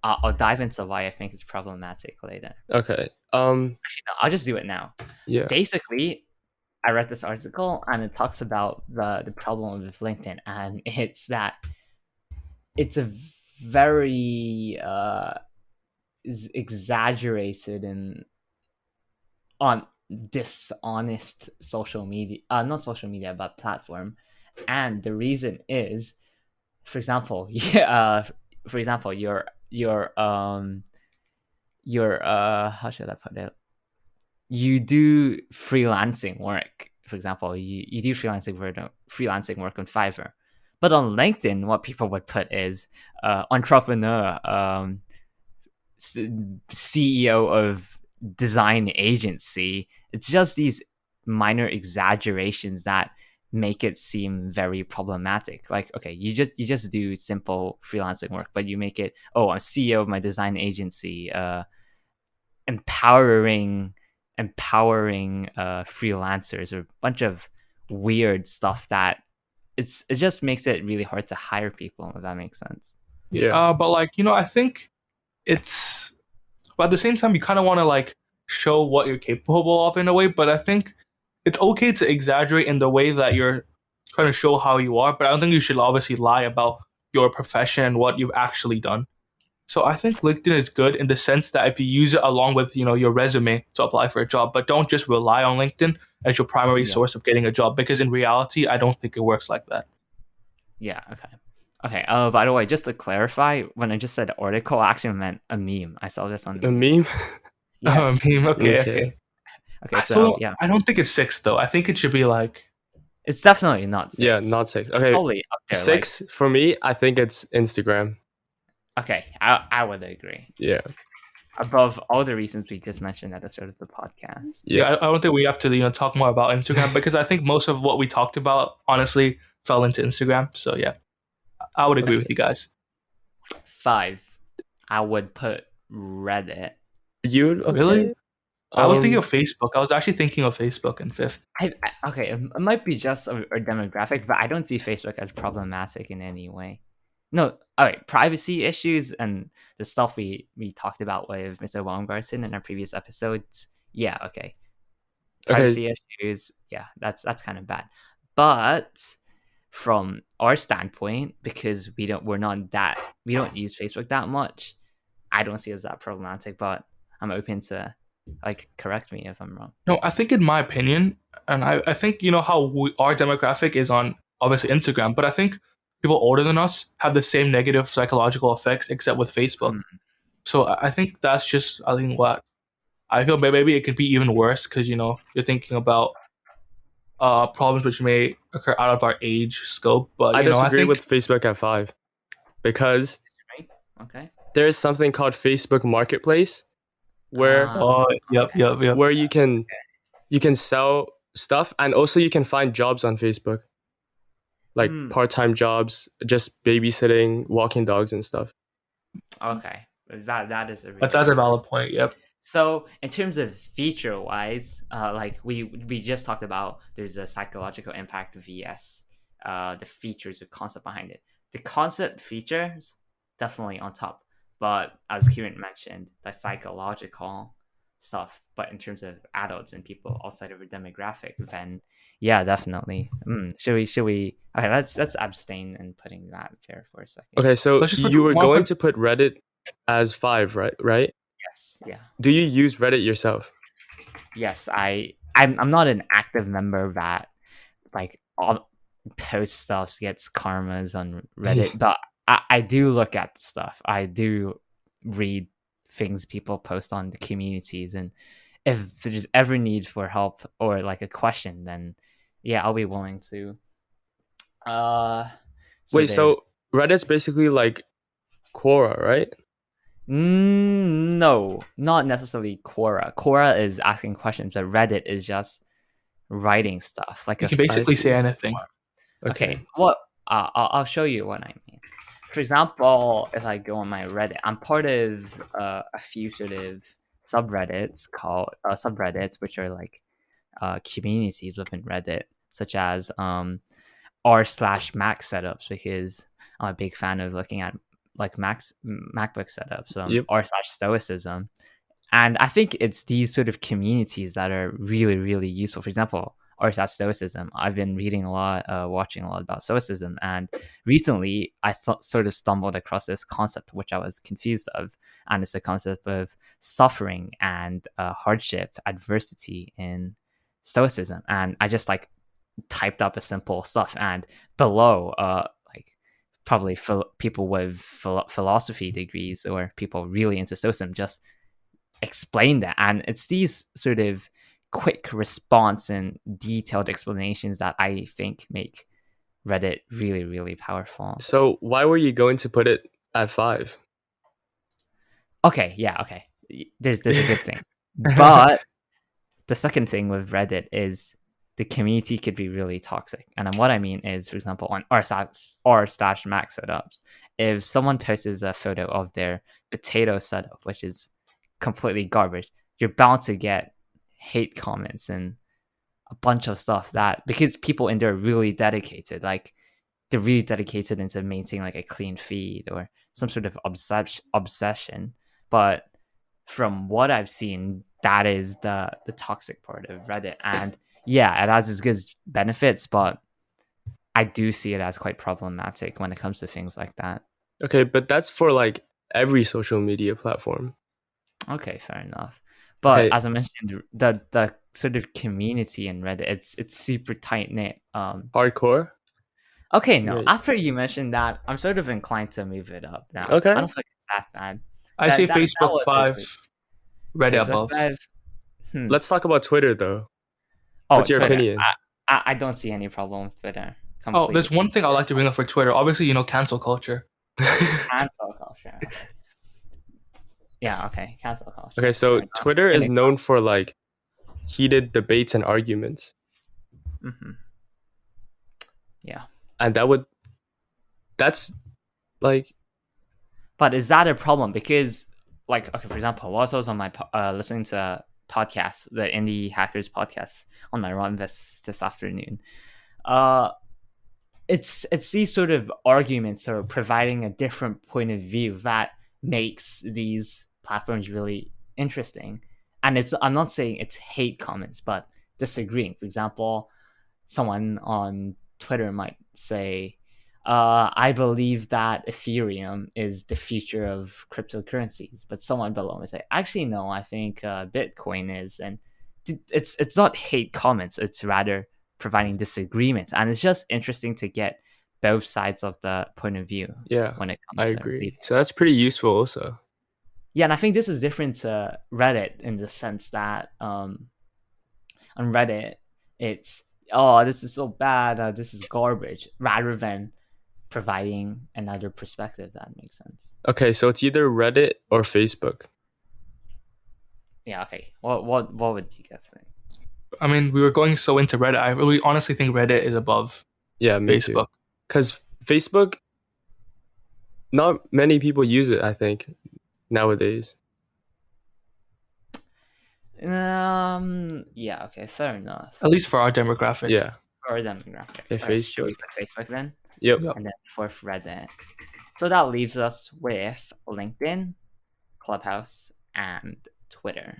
I'll dive into why I think it's problematic later. Okay. Actually, no, I'll just do it now. Yeah. Basically, I read this article and it talks about the problem with LinkedIn, and it's that it's a very exaggerated and on dishonest social media, not social media, but platform. And the reason is for example, yeah, for example, your how should I put it? You do freelancing work. For example, you do freelancing work on Fiverr, but on LinkedIn, what people would put is entrepreneur, CEO of design agency. It's just these minor exaggerations that make it seem very problematic. Like, okay, you just do simple freelancing work, but you make it, oh, I'm CEO of my design agency, empowering freelancers, or a bunch of weird stuff that it just makes it really hard to hire people, if that makes sense. Yeah. But like, I think it's, but at the same time, you kind of want to like show what you're capable of in a way. But I think it's okay to exaggerate in the way that you're trying to show how you are. But I don't think you should obviously lie about your profession and what you've actually done. So I think LinkedIn is good in the sense that if you use it along with your resume to apply for a job, but don't just rely on LinkedIn as your primary Yeah. source of getting a job, because in reality, I don't think it works like that. Yeah, okay. By the way, just to clarify, when I just said article, I actually meant a meme. I saw this on A meme? yeah. Okay, Okay. okay. Okay, so yeah, I don't think it's 6 though. I think it should be like, it's definitely not 6. Yeah, not 6. It's Okay. totally up there. 6 for me, I think it's Instagram. Like, okay, I would agree. Yeah. Above all the reasons we just mentioned at the start of the podcast. yeah, I don't think we have to talk more about Instagram because I think most of what we talked about honestly fell into Instagram. So yeah, I would agree Okay. with you guys. 5, I would put Reddit. You okay? Really? I was thinking of Facebook. I was actually thinking of Facebook in 5th. Okay, it might be just a demographic, but I don't see Facebook as problematic in any way. No, all right, privacy issues and the stuff we talked about with Mr. Baumgarten in our previous episodes. Yeah, okay. Privacy issues, yeah, that's kind of bad. But from our standpoint, because we don't use Facebook that much, I don't see it as that problematic, but I'm open to correct me if I'm wrong. No, I think in my opinion, and I think how our demographic is on obviously Instagram, but I think people older than us have the same negative psychological effects except with Facebook. So I think that's just what I feel. Maybe it could be even worse because you're thinking about problems which may occur out of our age scope. But I disagree I think, with Facebook at 5 because Okay. there is something called Facebook Marketplace where yep. where you can sell stuff, and also you can find jobs on Facebook, like part-time jobs, just babysitting, walking dogs and stuff. Okay, that is that's a valid point. Yep. So in terms of feature wise, like we just talked about, there's a psychological impact vs the features, the concept behind it. The concept features definitely on top, but as Kieran mentioned, the psychological stuff. But in terms of adults and people outside of a demographic, then yeah, definitely. Should we? Okay, let's abstain in putting that there for a second. Okay, so you were going to put Reddit as 5, right? Yes. Yeah. Do you use Reddit yourself? Yes, I'm not an active member that all post stuff gets karmas on Reddit, but I do look at stuff. I do read things people post on the communities, and if there's ever need for help or a question, then yeah, I'll be willing to. So Reddit's basically like Quora, right? No, not necessarily Quora. Quora is asking questions, but Reddit is just writing stuff. You can basically say anything. Okay. What? I'll show you what I mean. For example, if I go on my Reddit, I'm part of a few sort of subreddits called which are communities within Reddit, such as r/Mac setups, because I'm a big fan of looking at MacBook setups, r/Stoicism. And I think it's these sort of communities that are really, really useful. For example, r/Stoicism. I've been reading a lot, watching a lot about Stoicism, and recently I sort of stumbled across this concept which I was confused of, and it's the concept of suffering and hardship, adversity in Stoicism. And I just typed up a simple stuff, and below probably people with philosophy degrees or people really into Stoicism just explain that. And it's these sort of quick response and detailed explanations that I think make Reddit really, really powerful. So why were you going to put it at 5? Okay, yeah, okay. There's a good thing. But the second thing with Reddit is the community could be really toxic. And then what I mean is, for example, on r/mac setups, if someone posts a photo of their potato setup, which is completely garbage, you're bound to get hate comments and a bunch of stuff that because people in there are really dedicated, like they're really dedicated into maintaining like a clean feed or some sort of obsession. But from what I've seen, that is the toxic part of Reddit. And yeah, it has its good benefits, but I do see it as quite problematic when it comes to things like that. Okay, but that's for like every social media platform. Okay, fair enough. But Okay, as I mentioned, the sort of community in Reddit, it's super tight knit. hardcore. Okay, no. Right. After you mentioned that, I'm sort of inclined to move it up now. I Okay. don't think it's that bad. I say That Facebook was a 5, good Reddit Facebook above. 5. Hmm. Let's talk about Twitter though. Oh, What's your Twitter. opinion? I don't see any problem with Twitter. Oh, there's Completely. one thing I'd like to bring up for Twitter. Obviously, cancel culture. Cancel culture. Okay. Yeah, okay. Cancel culture. Okay, so Fair enough. Twitter is known for like heated debates and arguments. Mm-hmm. Yeah. And that's like But is that a problem? Because, like, okay, for example, whilst I was on my listening to podcasts, the Indie Hackers podcast on my run this afternoon, uh, it's these sort of arguments or providing a different point of view that makes these platforms really interesting. And I'm not saying it's hate comments, but disagreeing. For example, someone on Twitter might say, I believe that Ethereum is the future of cryptocurrencies, but someone below may say, actually, no, I think Bitcoin is. And it's not hate comments, it's rather providing disagreements. And it's just interesting to get both sides of the point of view yeah, when it I comes to agree. reading. So that's pretty useful also. Yeah, and I think this is different to Reddit in the sense that on Reddit, it's this is so bad, this is garbage, rather than providing another perspective that makes sense. Okay, so it's either Reddit or Facebook. Yeah. Okay. What would you guys think? I mean, we were going so into Reddit. I really honestly think Reddit is above Yeah, me Facebook. Because Facebook, not many people use it, I think, nowadays. Yeah. Okay. Fair enough. At least for our demographic. Yeah. For demographic. Okay, Alright, should we Facebook. put Facebook then? Yep. Yep. And then fourth Reddit. So that leaves us with LinkedIn, Clubhouse, and Twitter.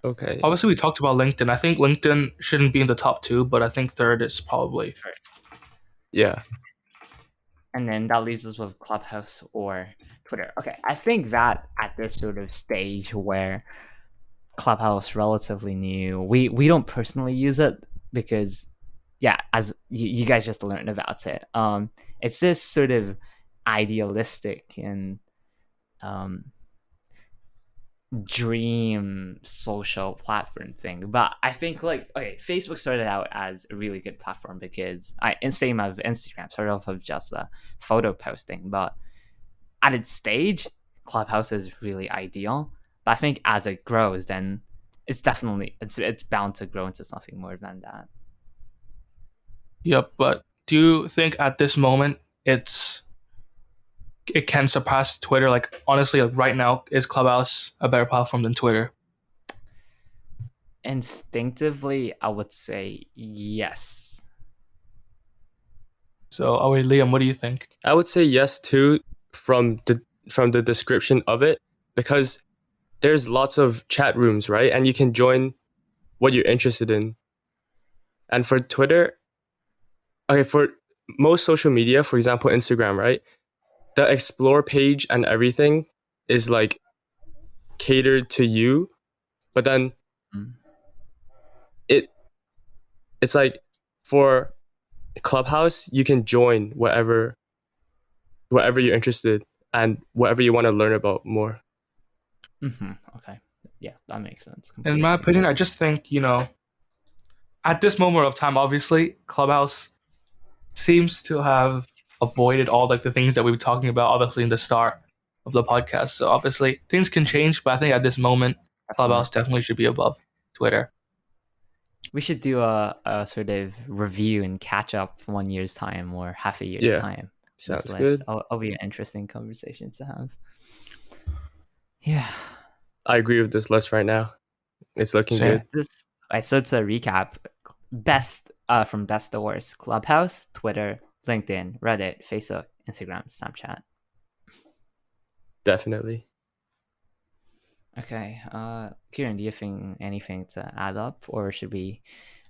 Okay. Obviously, we talked about LinkedIn. I think LinkedIn shouldn't be in the top 2, but I think third is probably. Yeah. And then that leaves us with Clubhouse or Twitter. Okay, I think that at this sort of stage where Clubhouse relatively new, we don't personally use it because, yeah, as you guys just learned about it, it's this sort of idealistic and dream social platform thing. But I think Facebook started out as a really good platform because and same of Instagram started off of just a photo posting, but at its stage Clubhouse is really ideal. But I think as it grows, then it's definitely it's bound to grow into something more than that. Yep, but do you think at this moment it can surpass Twitter? Like, honestly, like right now, is Clubhouse a better platform than Twitter? Instinctively, I would say yes. So, Liam, what do you think? I would say yes too from the description of it, because there's lots of chat rooms, right? And you can join what you're interested in. And for Twitter, okay, for most social media, for example, Instagram, right? The explore page and everything is like catered to you, but then it's like for Clubhouse, you can join whatever whatever you're interested and whatever you want to learn about more. Okay. Yeah, that makes sense. In my opinion, I just think, at this moment of time, obviously, Clubhouse seems to have avoided all like the things that we were talking about, obviously, in the start of the podcast. So obviously, things can change, but I think at this moment, Clubhouse definitely should be above Twitter. We should do a sort of review and catch up 1 year's time or half a year's time. Sounds good. It'll be an interesting conversation to have. Yeah. I agree with this list right now. It's looking good. So to recap, best from best to worst: Clubhouse, Twitter, LinkedIn, Reddit, Facebook, Instagram, Snapchat. Definitely. Okay. Kieran, do you think anything to add up, or should we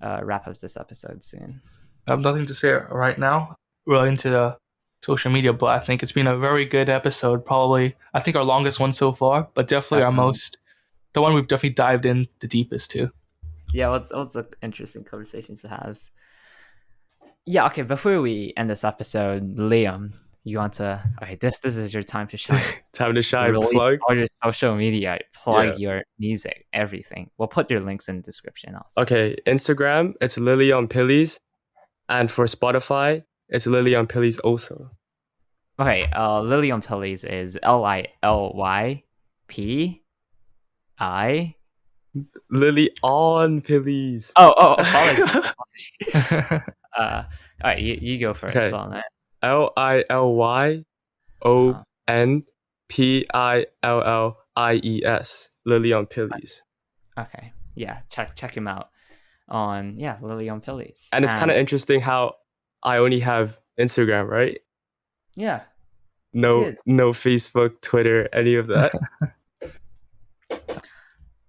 wrap up this episode soon? I have nothing to say right now relating to the social media, but I think it's been a very good episode. Probably, I think our longest one so far, but definitely the one we've definitely dived in the deepest to. Yeah, what's an interesting conversation to have. Yeah, okay, before we end this episode, Liam, you want to... Okay, this is your time to shine. Time to shine. Release Plug all your social media, plug your music, everything. We'll put your links in the description also. Okay, Instagram, it's Lily on Pillies. And for Spotify, it's Lily on Pillies also. Okay, Lily on Pillies is LILYPI. Lily on Pillies. Oh, apologies. All right, you go first. Okay. Spell that. LILYONPILLIES. Lily on Pillies. Okay, yeah, check him out on Lily on Pillies. And it's kind of interesting how I only have Instagram, right? Yeah. No Facebook, Twitter, any of that.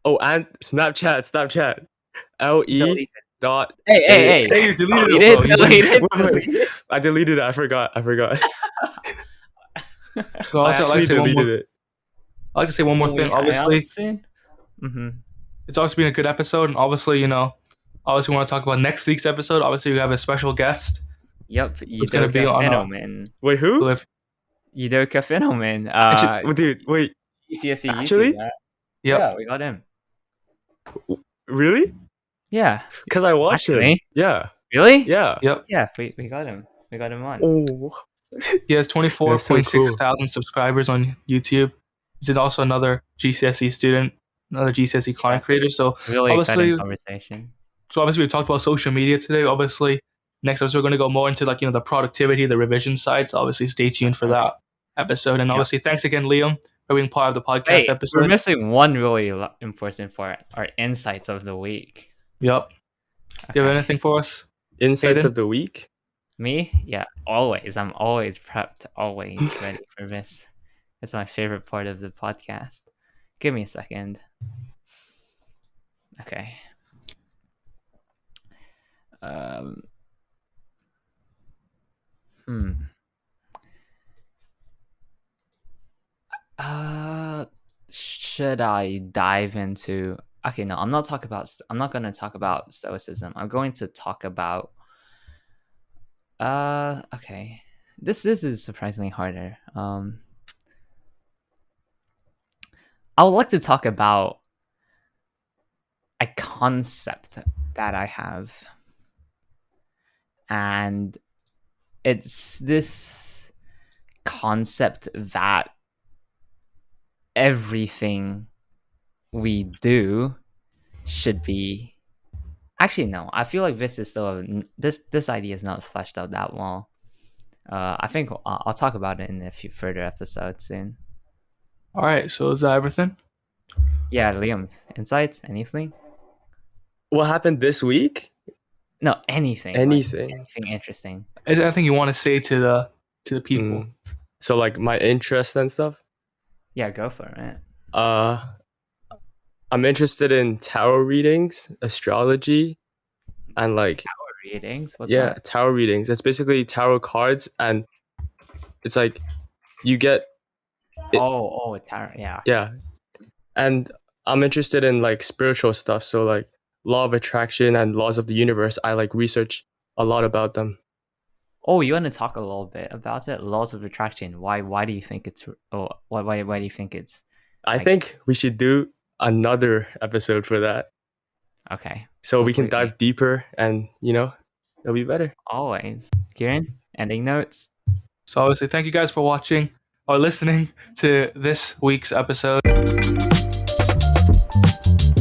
Oh, and Snapchat. LE dot. Hey! You deleted it. Wait. I deleted it. I forgot. So I actually deleted it. I'd like to say one more thing. Obviously, it's also been a good episode, and obviously, obviously we want to talk about next week's episode. Obviously, we have a special guest. Yep, it's going to be on Fintelmann. Wait, who? Udoka Fintelmann. Dude, wait. GCSE Actually? YouTube, yeah, we got him. Really? Yeah. Because I watched him. Yeah. Really? Yeah. Yep. Yeah, we got him. We got him on. Oh. He has 24.6 thousand subscribers on YouTube. He's also another GCSE student, another GCSE content creator. So really exciting conversation. So obviously we talked about social media today. Obviously, next episode we're going to go more into the productivity, the revision side. So obviously stay tuned for that episode. And obviously thanks again, Liam, for being part of the podcast episode. We're missing one really important part, our insights of the week. Yep. Okay. Do you have anything for us? Insights of the week? Me? Yeah, always. I'm always prepped, always ready for this. It's my favorite part of the podcast. Give me a second. Okay. Should I dive into... Okay, no, I'm not going to talk about stoicism. I'm going to talk about... okay. This is surprisingly harder. I would like to talk about a concept that I have. And it's this concept that everything we do should be... Actually, no. I feel like this is still this idea is not fleshed out that well. I think I'll talk about it in a few further episodes soon. All right. So is that everything? Yeah, Liam. Insights? Anything? What happened this week? No, anything. Anything. Anything interesting. Is there anything you want to say to the people? So like my interest and stuff? Yeah, go for it. I'm interested in tarot readings, astrology, and like tarot readings. What's that? Yeah, tarot readings. It's basically tarot cards, and it's like you get. Tarot. Yeah. Yeah, and I'm interested in like spiritual stuff. So like law of attraction and laws of the universe. I like research a lot about them. Oh, you want to talk a little bit about it? Laws of attraction. Why do you think it's? Oh, why do you think it's? I think we should do another episode for that, Okay. so we can Completely. dive deeper, and it'll be better. Always. Kieran, ending notes. So obviously, thank you guys for watching or listening to this week's episode.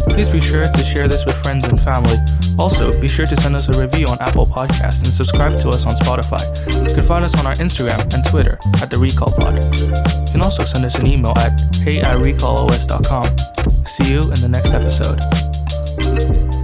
Please be sure to share this with friends and family. Also, be sure to send us a review on Apple Podcasts and subscribe to us on Spotify. You can find us on our Instagram and Twitter at The Recall Pod. You can also send us an email at hey@recallos.com. See you in the next episode.